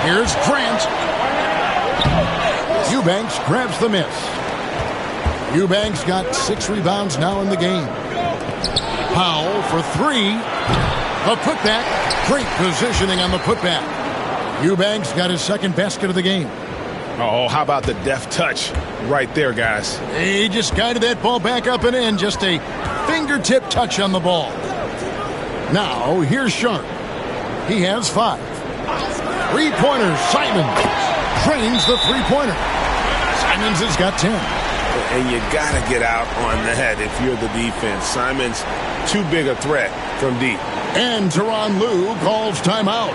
Here's Grant. Eubanks grabs the miss. Eubanks got 6 rebounds now in the game. Powell for 3. The putback. Great positioning on the putback. Eubanks got his second basket of the game. Oh, how about the deft touch right there, guys? He just guided that ball back up and in. Just a fingertip touch on the ball. Now, here's Sharp. He has 5. Three-pointer, Simons. Drains the three-pointer. Simons has got 10. And you got to get out on that if you're the defense. Simons, too big a threat from deep. And Tyronn Lue calls timeout.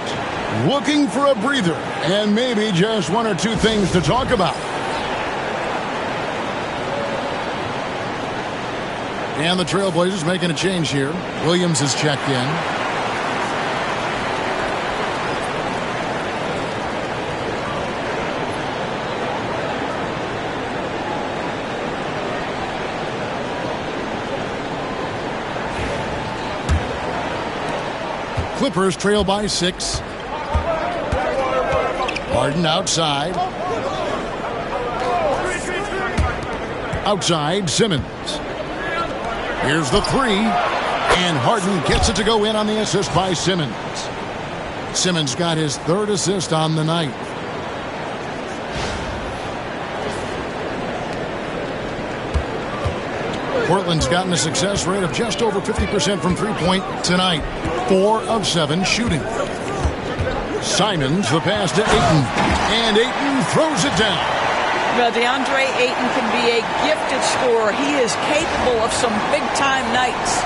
Looking for a breather and maybe just 1 or 2 things to talk about. And the Trailblazers making a change here. Williams is checked in. Clippers trail by 6. Harden outside. Outside, Simmons. Here's the 3. And Harden gets it to go in on the assist by Simmons. Simmons got his 3rd assist on the night. Portland's gotten a success rate of just over 50% from three-point tonight. 4 of 7 shooting. Simons, the pass to Ayton. And Ayton throws it down. Well, DeAndre Ayton can be a gifted scorer. He is capable of some big-time nights.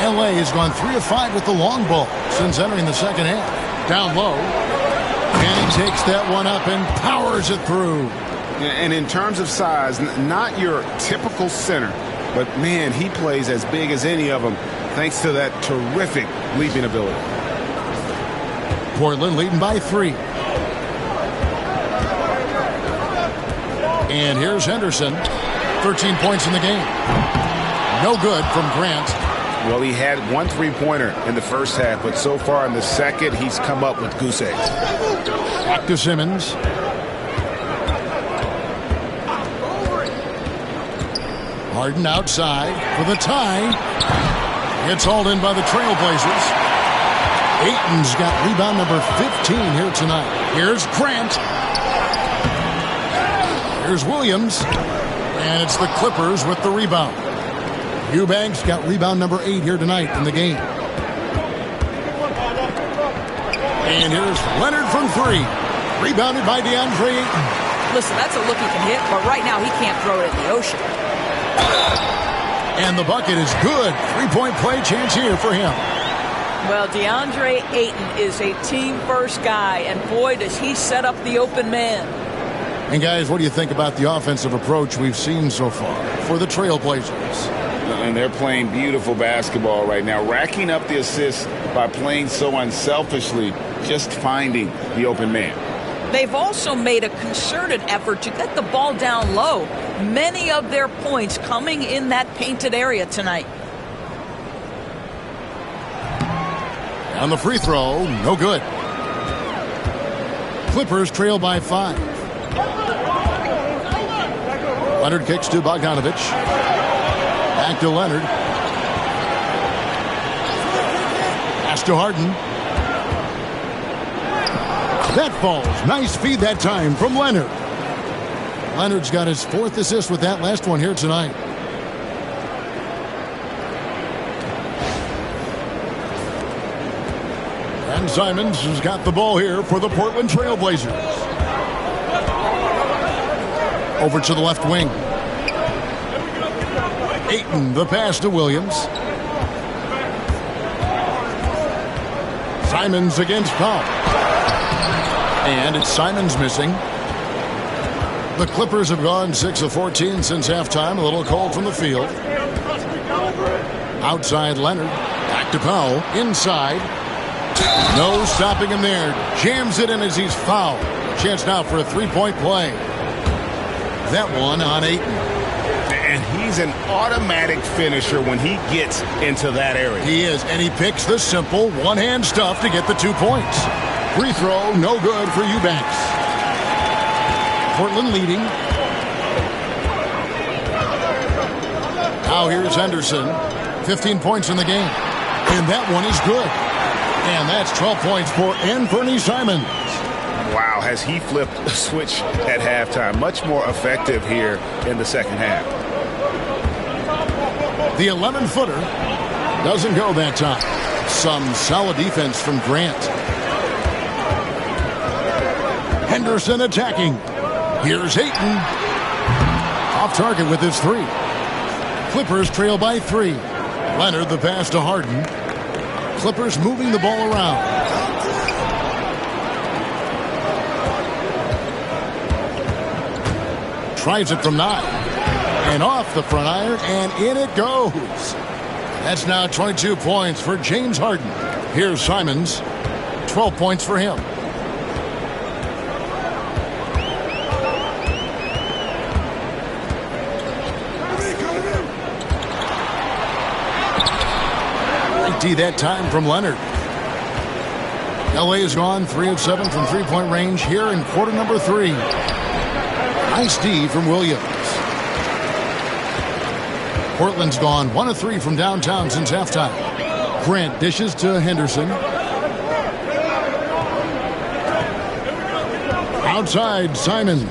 L.A. has gone 3 of 5 with the long ball since entering the second half. Down low. And he takes that one up and powers it through. And in terms of size, not your typical center, but man, he plays as big as any of them thanks to that terrific leaping ability. Portland leading by 3. And here's Henderson. 13 points in the game. No good from Grant. Well, he had 1 3-pointer in the first half, but so far in the second, he's come up with goose eggs. Back to Simmons. Harden outside for the tie. It's hauled in by the Trailblazers. Ayton's got rebound number 15 here tonight. Here's Grant. Here's Williams. And it's the Clippers with the rebound. Eubanks got rebound number 8 here tonight in the game. And here's Leonard from 3. Rebounded by DeAndre Ayton. Listen, that's a look he can hit, but right now he can't throw it in the ocean. And the bucket is good. Three-point play chance here for him. Well, DeAndre Ayton is a team-first guy, and boy, does he set up the open man. And guys, what do you think about the offensive approach we've seen so far for the Trailblazers? And they're playing beautiful basketball right now, racking up the assists by playing so unselfishly, just finding the open man. They've also made a concerted effort to get the ball down low. Many of their points coming in that painted area tonight. On the free throw, no good. Clippers trail by 5. Leonard kicks to Bogdanovich. Back to Leonard. Pass to Harden. That falls. Nice feed that time from Leonard. Leonard's got his 4th assist with that last one here tonight. And Simons has got the ball here for the Portland Trailblazers. Over to the left wing. Ayton, the pass to Williams. Simons against Powell. And it's Simons missing. The Clippers have gone 6 of 14 since halftime. A little cold from the field. Outside Leonard. Back to Powell. Inside. No stopping him there. Jams it in as he's fouled. Chance now for a three-point play. That one on Ayton. And he's an automatic finisher when he gets into that area. He is, and he picks the simple one-hand stuff to get the 2 points. Free throw, no good for Eubanks. Portland leading. Now here's Henderson. 15 points in the game. And that one is good. And that's 12 points for Anthony Simons. Wow, has he flipped a switch at halftime. Much more effective here in the second half. The 11-footer doesn't go that time. Some solid defense from Grant. Henderson attacking. Here's Ayton. Off target with his 3. Clippers trail by 3. Leonard the pass to Harden. Clippers moving the ball around. Tries it from 9. And off the front iron, and in it goes. That's now 22 points for James Harden. Here's Simons. 12 points for him. That time from Leonard. LA has gone 3 of 7 from three-point range here in quarter number 3. Nice D from Williams. Portland's gone 1 of 3 from downtown since halftime. Grant dishes to Henderson. Outside, Simons.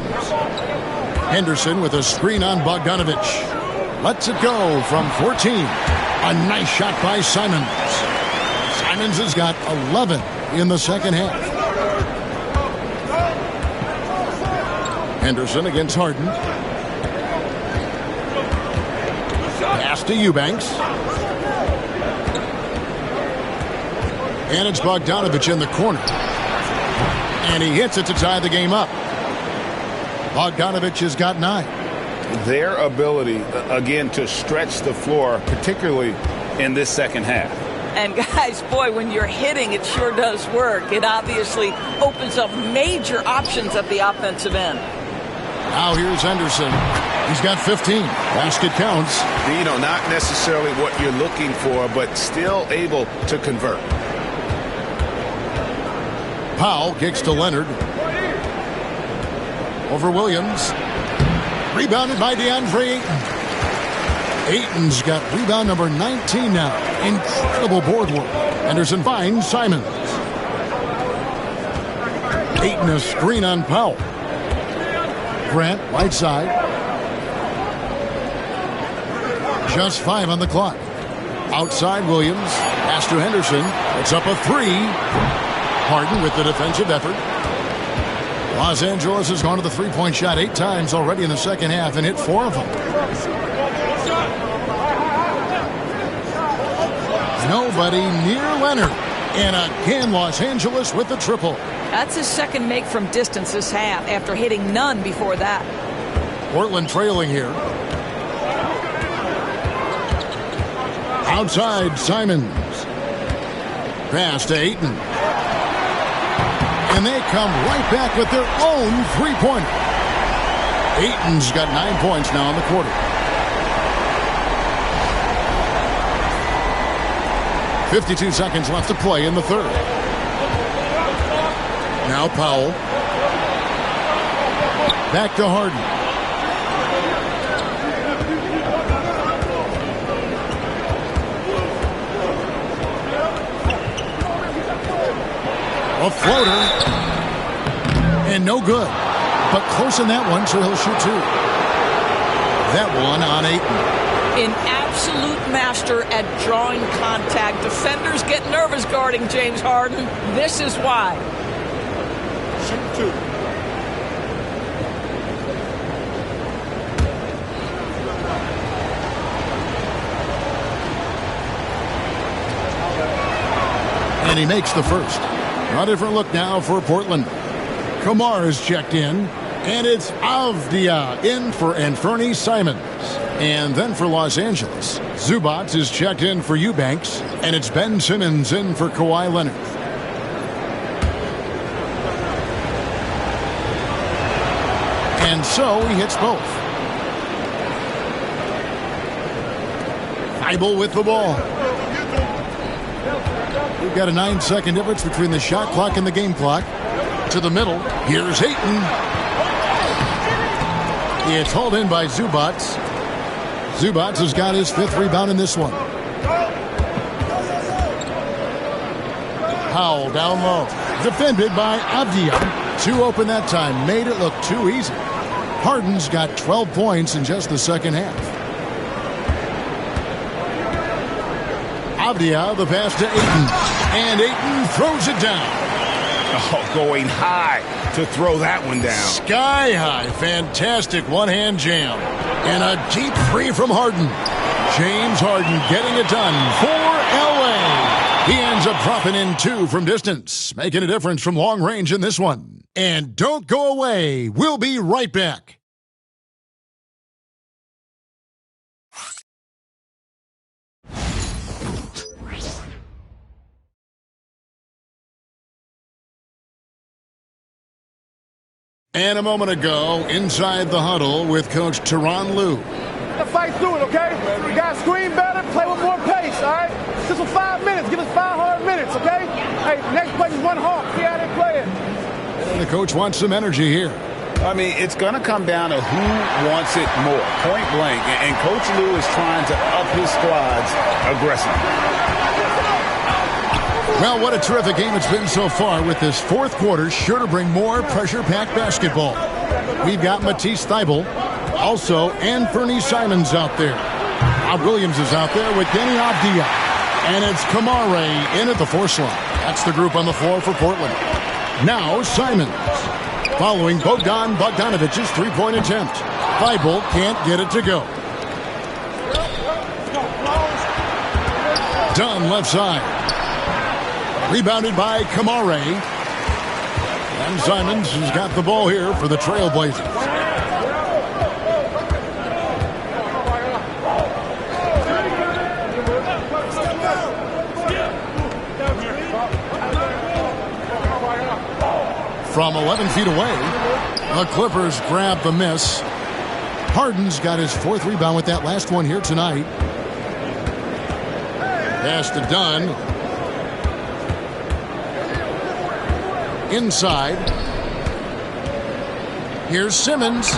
Henderson with a screen on Bogdanovich. Lets it go from 14. A nice shot by Simons. Simons has got 11 in the second half. Henderson against Harden. Pass to Eubanks. And it's Bogdanovich in the corner. And he hits it to tie the game up. Bogdanovich has got 9. Their ability, again, to stretch the floor, particularly in this second half. And guys, boy, when you're hitting, it sure does work. It obviously opens up major options at the offensive end. Now here's Henderson. He's got 15. Basket counts. You know, not necessarily what you're looking for, but still able to convert. Powell kicks to Leonard. Over Williams. Rebounded by DeAndre Ayton. Ayton's got rebound number 19 now. Incredible board work. Henderson finds Simons. Ayton a screen on Powell. Grant, right side. Just 5 on the clock. Outside Williams. Pass to Henderson. It's up a 3. Harden with the defensive effort. Los Angeles has gone to the three-point shot 8 times already in the second half and hit 4 of them. Nobody near Leonard. And again, Los Angeles with the triple. That's his second make from distance this half after hitting none before that. Portland trailing here. Outside, Simons. Pass to Ayton. And they come right back with their own three-pointer. Ayton's got 9 points now in the quarter. 52 seconds left to play in the third. Now Powell. Back to Harden. A floater. And no good. But close in that one, so he'll shoot two. That one on Ayton. An absolute master at drawing contact. Defenders get nervous guarding James Harden. This is why. Shoot two. And he makes the first. A different look now for Portland. Kamar is checked in. And it's Avdia in for Anthony Simons. And then for Los Angeles, Zubac is checked in for Eubanks. And it's Ben Simmons in for Kawhi Leonard. And so he hits both. Thibault with the ball. We've got a 9-second difference between the shot clock and the game clock. To the middle. Here's Ayton. It's hauled in by Zubac. Zubac has got his 5th rebound in this one. Powell down low. Defended by Avdia. Too open that time. Made it look too easy. Harden's got 12 points in just the second half. Avdia, the pass to Ayton. And Ayton throws it down. Oh, going high to throw that one down. Sky high. Fantastic one-hand jam. And a deep three from Harden. James Harden getting it done for L.A. He ends up dropping in 2 from distance, making a difference from long range in this one. And don't go away. We'll be right back. And a moment ago, inside the huddle with Coach Tyronn Lue. The fight's through it, okay? We got to screen better, play with more pace, all right? Just for 5 minutes. Give us 5 hard minutes, okay? Hey, next play is 1 hawk. See how they play it. And the coach wants some energy here. I mean, it's going to come down to who wants it more, point blank. And Coach Lue is trying to up his squad's aggressiveness. Well, what a terrific game it's been so far with this 4th quarter. Sure to bring more pressure-packed basketball. We've got Matisse Thybulle. Also, Anthony Simons out there. Bob Williams is out there with Denny Avdia. And it's Kamare in at the 4 slot. That's the group on the floor for Portland. Now, Simons. Following Bogdan Bogdanovich's 3-point attempt. Thybulle can't get it to go. Dunn left side. Rebounded by Kamare. And Simons has got the ball here for the Trailblazers. From 11 feet away, the Clippers grab the miss. Harden's got his 4th rebound with that last one here tonight. Pass to Dunn. Inside. Here's Simmons.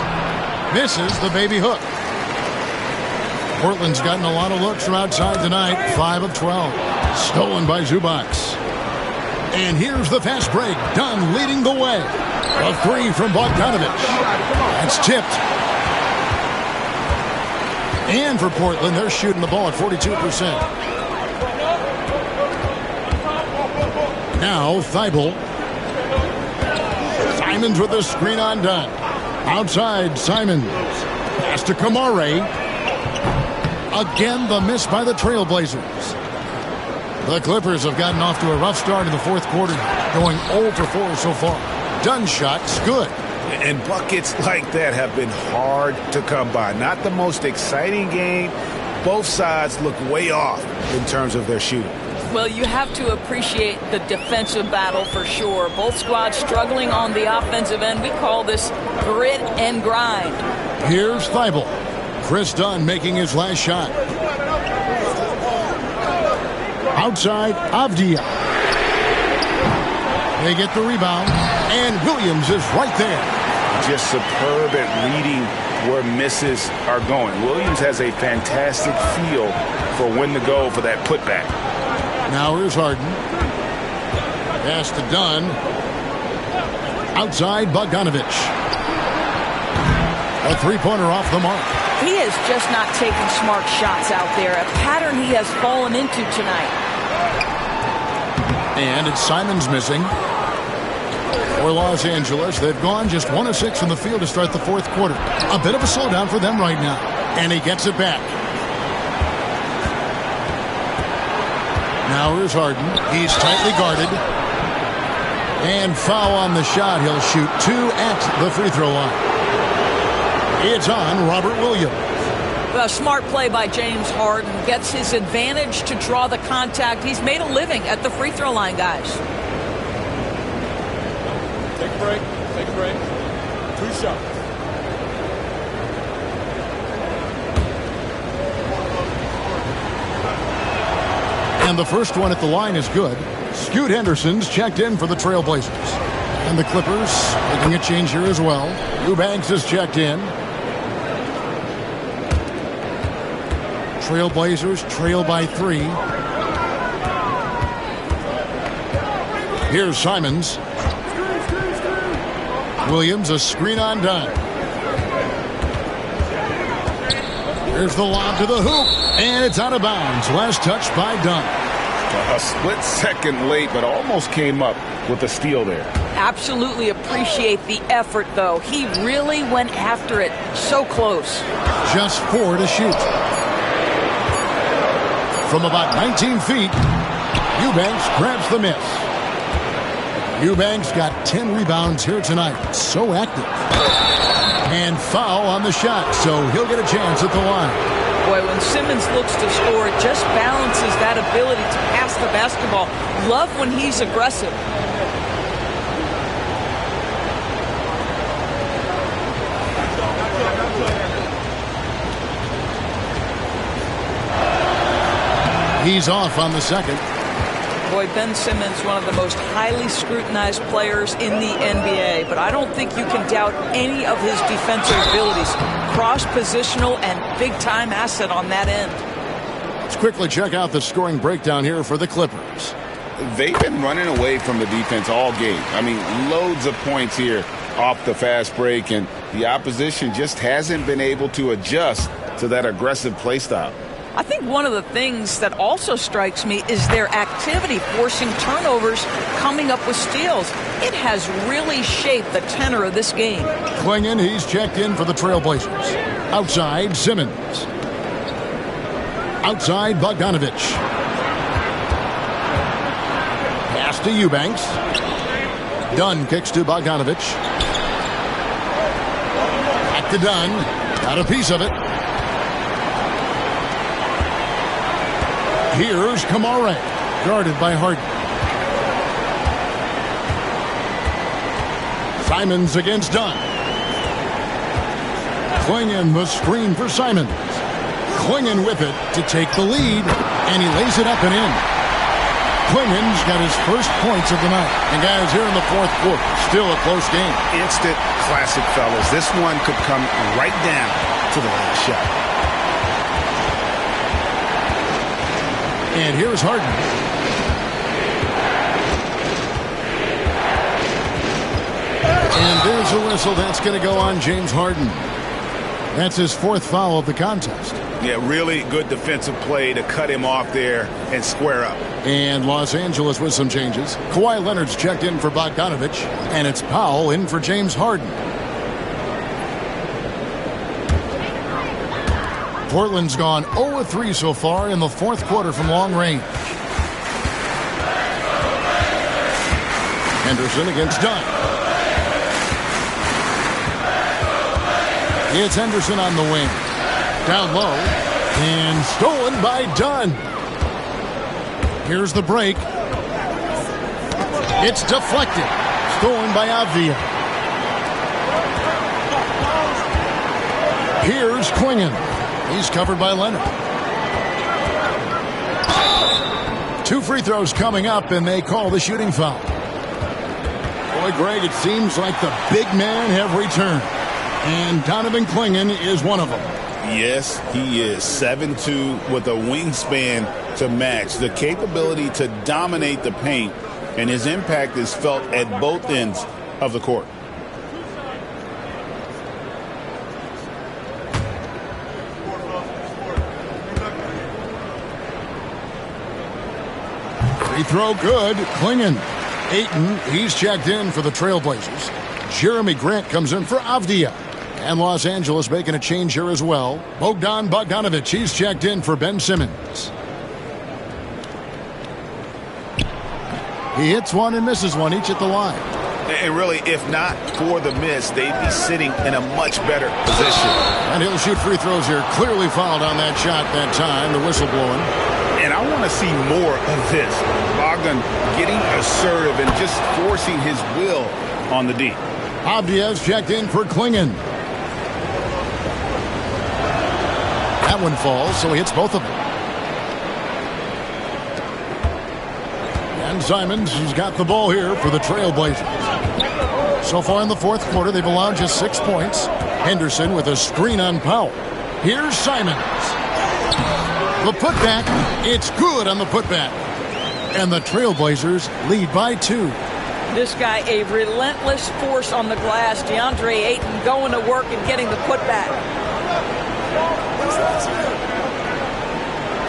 Misses the baby hook. Portland's gotten a lot of looks from outside tonight. 5 of 12. Stolen by Zubac. And here's the fast break. Dunn leading the way. A 3 from Bogdanovic. That's tipped. And for Portland, they're shooting the ball at 42%. Now, Thybulle. Simons with the screen on Dunn. Outside, Simons. Pass to Kamare. Again, the miss by the Trailblazers. The Clippers have gotten off to a rough start in the fourth quarter, going 0 for 4 so far. Dunn shot's good. And buckets like that have been hard to come by. Not the most exciting game. Both sides look way off in terms of their shooting. Well, you have to appreciate the defensive battle for sure. Both squads struggling on the offensive end. We call this grit and grind. Here's Thibault. Chris Dunn making his last shot. Outside, Avdia. They get the rebound, and Williams is right there. Just superb at reading where misses are going. Williams has a fantastic feel for when to go for that putback. Now here's Harden. Pass to Dunn. Outside, Bogdanovich. A three-pointer off the mark. He is just not taking smart shots out there, a pattern he has fallen into tonight. And it's Simons missing. For Los Angeles, they've gone just 1 of 6 from the field to start the fourth quarter. A bit of a slowdown for them right now. And he gets it back. Now here's Harden. He's tightly guarded. And foul on the shot. He'll shoot 2 at the free throw line. It's on Robert Williams. A smart play by James Harden. Gets his advantage to draw the contact. He's made a living at the free throw line, guys. Take a break. Take a break. 2 shots. And the first one at the line is good. Scoot Henderson's checked in for the Trailblazers. And the Clippers making a change here as well. Eubanks is checked in. Trailblazers trail by 3. Here's Simons. Williams, a screen on Dunn. Here's the lob to the hoop, and it's out of bounds. Last touch by Dunn. A split second late, but almost came up with a steal there. Absolutely appreciate the effort, though. He really went after it. So close. Just 4 to shoot. From about 19 feet, Eubanks grabs the miss. Eubanks got 10 rebounds here tonight. So active. And foul on the shot, so he'll get a chance at the line. Boy, when Simmons looks to score, it just balances that ability to pass the basketball. Love when he's aggressive. He's off on the second. Boy, Ben Simmons, one of the most highly scrutinized players in the NBA, but I don't think you can doubt any of his defensive abilities. Cross-positional and big-time asset on that end. Let's quickly check out the scoring breakdown here for the Clippers. They've been running away from the defense all game. I mean, loads of points here off the fast break, and the opposition just hasn't been able to adjust to that aggressive play style. I think one of the things that also strikes me is their activity, forcing turnovers, coming up with steals. It has really shaped the tenor of this game. Klingon, he's checked in for the Trailblazers. Outside, Simmons. Outside, Bogdanovich. Pass to Eubanks. Dunn kicks to Bogdanovich. Back to Dunn. Got a piece of it. Here's Kamara, guarded by Harden. Simons against Dunn. Klingon the screen for Simons. Klingon with it to take the lead, and he lays it up and in. Klingon's got his first points of the night. And guys, here in the fourth quarter, still a close game. Instant classic, fellas. This one could come right down to the last shot. And here's Harden. And there's a whistle. That's going to go on James Harden. That's his 4th foul of the contest. Yeah, really good defensive play to cut him off there and square up. And Los Angeles with some changes. Kawhi Leonard's checked in for Bogdanovich. And it's Powell in for James Harden. Portland's gone 0-3 so far in the fourth quarter from long range. Henderson against Dunn. It's Henderson on the wing. Down low. And stolen by Dunn. Here's the break. It's deflected. Stolen by Avdia. Here's Klingon. He's covered by Leonard. 2 free throws coming up, and they call the shooting foul. Boy, Greg, it seems like the big men have returned. And Donovan Klingon is one of them. Yes, he is. 7'2" with a wingspan to match. The capability to dominate the paint, and his impact is felt at both ends of the court. Free throw good. Klingon. Ayton, he's checked in for the Trailblazers. Jeremy Grant comes in for Avdia. And Los Angeles making a change here as well. Bogdan Bogdanovic, he's checked in for Ben Simmons. He hits one and misses one, each at the line. And really, if not for the miss, they'd be sitting in a much better position. And he'll shoot free throws here. Clearly fouled on that shot that time. The whistle blowing. And I want to see more of this. Bogdan getting assertive and just forcing his will on the D. Avdia's checked in for Klingon. That one falls, so he hits both of them. And Simons has got the ball here for the Trailblazers. So far in the fourth quarter, they've allowed just 6 points. Henderson with a screen on Powell. Here's Simons. The putback, it's good on the putback. And the Trailblazers lead by 2. This guy, a relentless force on the glass. DeAndre Ayton going to work and getting the putback.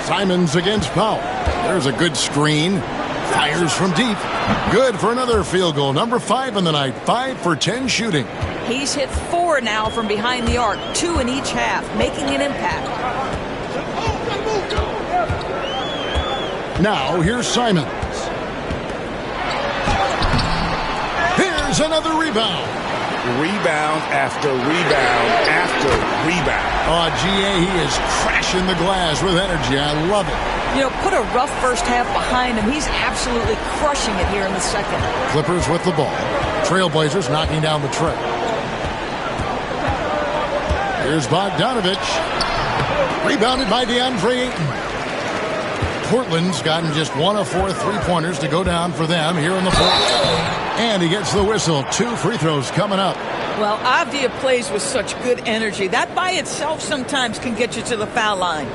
Simons against Powell. There's a good screen. Fires from deep. Good for another field goal. Number 5 in the night. 5 for 10 shooting. He's hit 4 now from behind the arc. 2 in each half, making an impact. Now, here's Simons. Here's another rebound. Rebound after rebound after rebound. Oh, GA, he is crashing the glass with energy. I love it. You know, put a rough first half behind him. He's absolutely crushing it here in the second. Clippers with the ball. Trailblazers knocking down the tray. Here's Bogdanovic. Rebounded by DeAndre Ayton. Portland's gotten just 1 of 4 3-pointers to go down for them here in the fourth. And he gets the whistle. 2 free throws coming up. Well, Avdia plays with such good energy. That by itself sometimes can get you to the foul line.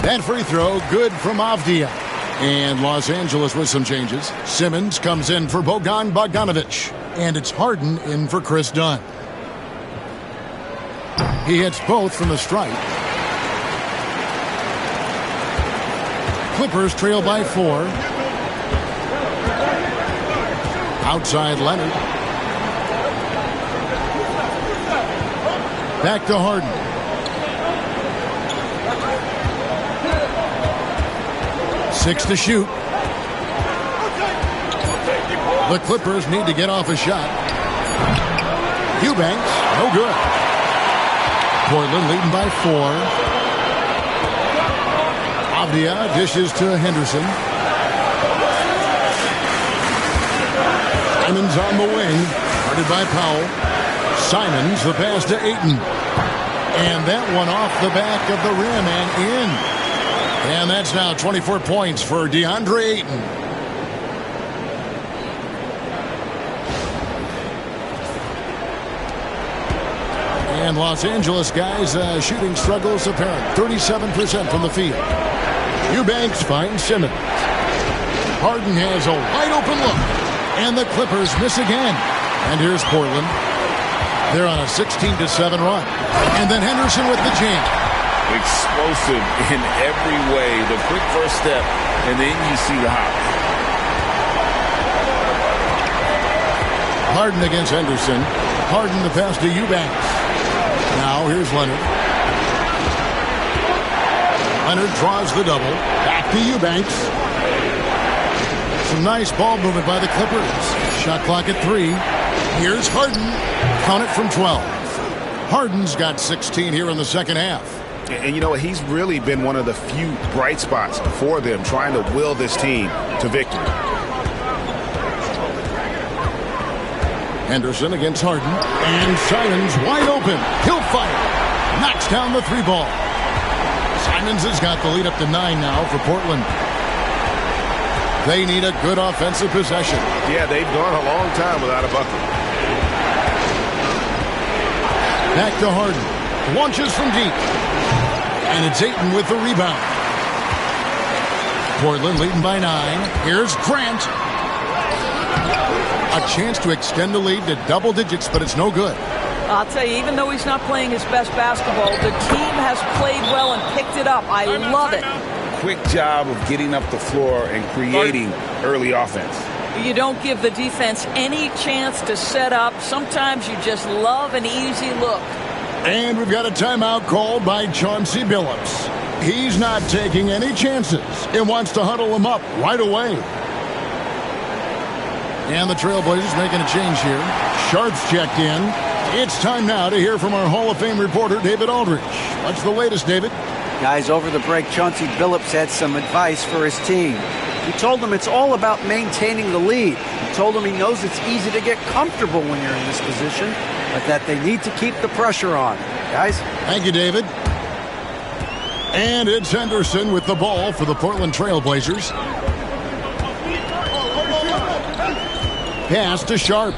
That free throw good from Avdia. And Los Angeles with some changes. Simmons comes in for Bogdan Bogdanovic. And it's Harden in for Chris Dunn. He hits both from the stripe. Clippers trail by 4. Outside Leonard. Back to Harden. Six to shoot. The Clippers need to get off a shot. Eubanks, no good. Portland leading by 4. Avdia dishes to Henderson. Simons on the wing, guarded by Powell. Simons, the pass to Ayton. And that one off the back of the rim and in. And that's now 24 points for DeAndre Ayton. And Los Angeles guys, shooting struggles apparent. 37% from the field. Eubanks finds Simmons. Harden has a wide open look. And the Clippers miss again. And here's Portland. They're on a 16-7 run. And then Henderson with the jam. Explosive in every way. The quick first step, and then you see the hop. Harden against Henderson. Harden the pass to Eubanks. Now here's Leonard. Leonard draws the double. Back to Eubanks. Some nice ball movement by the Clippers. Shot clock at 3. Here's Harden. Count it from 12. Harden's got 16 here in the second half. And you know what? He's really been one of the few bright spots for them, trying to will this team to victory. Henderson against Harden. And Simons wide open. He'll fire. Knocks down the 3 ball. Simons has got the lead up to 9 now for Portland. They need a good offensive possession. Yeah, they've gone a long time without a bucket. Back to Harden. Launches from deep. And it's Ayton with the rebound. Portland leading by 9. Here's Grant. A chance to extend the lead to double digits, but it's no good. I'll tell you, even though he's not playing his best basketball, the team has played well and picked it up. I love it. Quick job of getting up the floor and creating early offense. You don't give the defense any chance to set up. Sometimes you just love an easy look. And we've got a timeout called by Chauncey Billups. He's not taking any chances and wants to huddle them up right away. And the Trailblazers making a change here. Sharp's checked in. It's time now to hear from our Hall of Fame reporter, David Aldridge. What's the latest, David? Guys, over the break, Chauncey Billups had some advice for his team. He told them it's all about maintaining the lead. He told them he knows it's easy to get comfortable when you're in this position, but that they need to keep the pressure on. Guys? Thank you, David. And it's Henderson with the ball for the Portland Trailblazers. Pass to Sharp.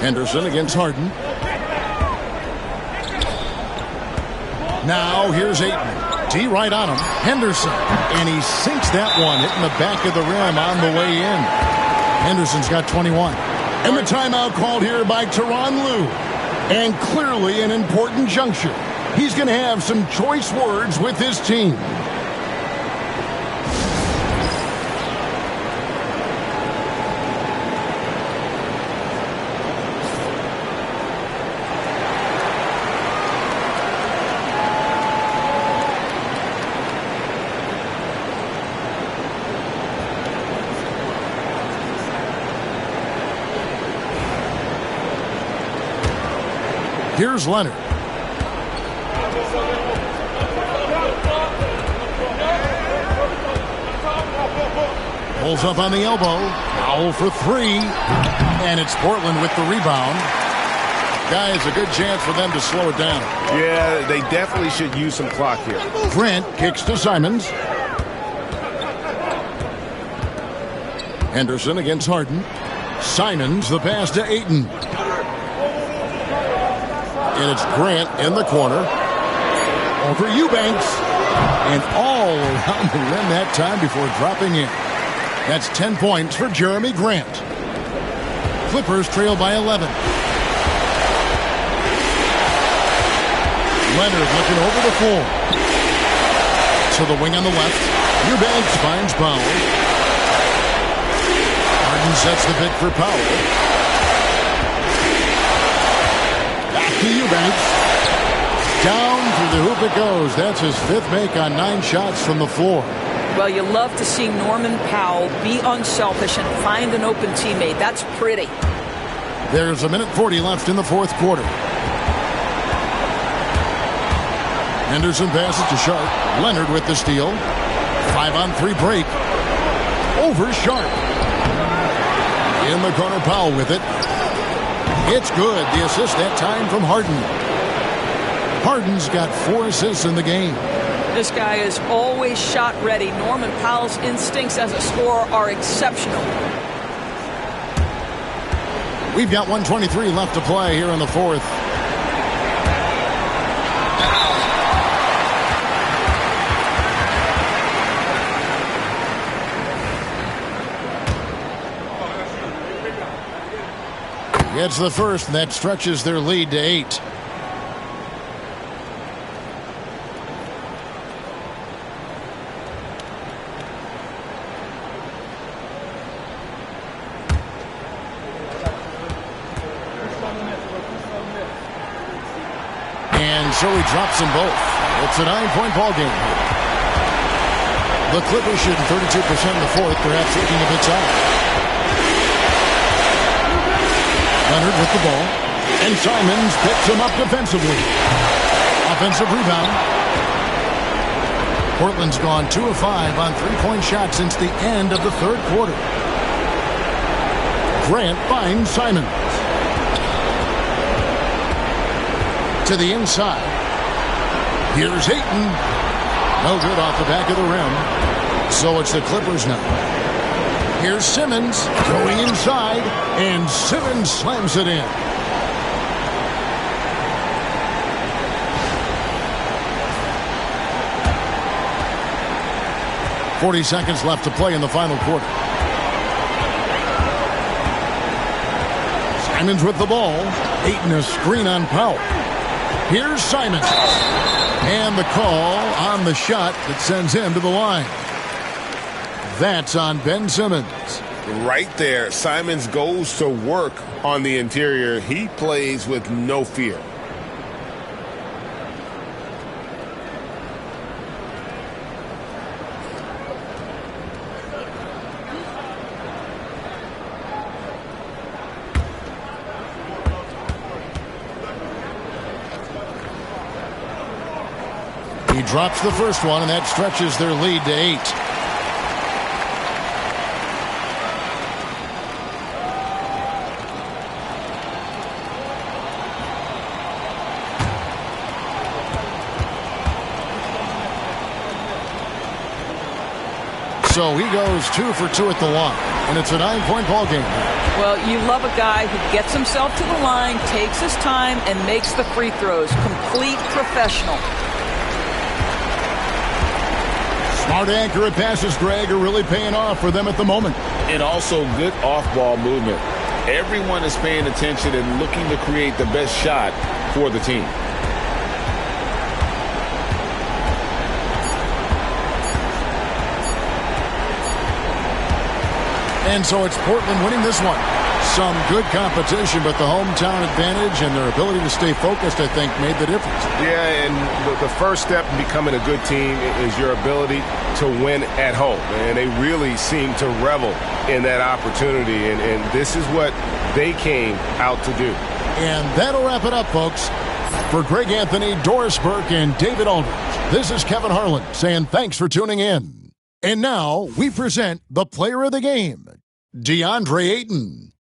Henderson against Harden. Now here's Ayton. D right on him. Henderson. And he sinks that one, hitting the back of the rim on the way in. Henderson's got 21. And the timeout called here by Tyronn Lue. And clearly an important juncture. He's going to have some choice words with his team. Here's Leonard. Pulls up on the elbow. Foul for 3. And it's Portland with the rebound. Guys, a good chance for them to slow it down. Yeah, they definitely should use some clock here. Grant kicks to Simons. Henderson against Harden. Simons, the pass to Ayton. And it's Grant in the corner. Over Eubanks. And all around the rim that time before dropping in. That's 10 points for Jeremy Grant. Clippers trail by 11. Leonard looking over the floor. To the wing on the left. Eubanks finds Powell. Harden sets the pick for Powell. To Eubanks. Down through the hoop it goes. That's his 5th make on 9 shots from the floor. Well, you love to see Norman Powell be unselfish and find an open teammate. That's pretty. There's a minute 40 left in the 4th quarter. Henderson passes to Sharp. Leonard with the steal. 5-on-3 break. Over Sharp. In the corner, Powell with it. It's good. The assist that time from Harden. Harden's got 4 assists in the game. This guy is always shot ready. Norman Powell's instincts as a scorer are exceptional. We've got 1:23 left to play here in the 4th. It's the first, and that stretches their lead to 8. And so he drops them both. It's a 9-point ball game. The Clippers shooting 32% in the fourth, perhaps looking a bit tired. Leonard with the ball. And Simons picks him up defensively. Offensive rebound. Portland's gone 2 of 5 on three-point shots since the end of the third quarter. Grant finds Simons. To the inside. Here's Ayton. No good off the back of the rim. So it's the Clippers now. Here's Simmons going inside, and Simmons slams it in. .40 seconds left to play in the final quarter. Simons with the ball. Ayton a screen on Powell. Here's Simons. And the call on the shot that sends him to the line. That's on Ben Simmons. Right there, Simons goes to work on the interior. He plays with no fear. He drops the first one, and that stretches their lead to 8. So he goes 2 for 2 at the line, and it's a 9-point ball game. Well, you love a guy who gets himself to the line, takes his time, and makes the free throws. Complete professional. Smart, accurate passes, Greg, are really paying off for them at the moment. And also good off-ball movement. Everyone is paying attention and looking to create the best shot for the team. And so it's Portland winning this one. Some good competition, but the hometown advantage and their ability to stay focused, I think, made the difference. Yeah, and the first step in becoming a good team is your ability to win at home. And they really seem to revel in that opportunity. And this is what they came out to do. And that'll wrap it up, folks. For Greg Anthony, Doris Burke, and David Aldridge, this is Kevin Harlan saying thanks for tuning in. And now we present the player of the game, DeAndre Ayton.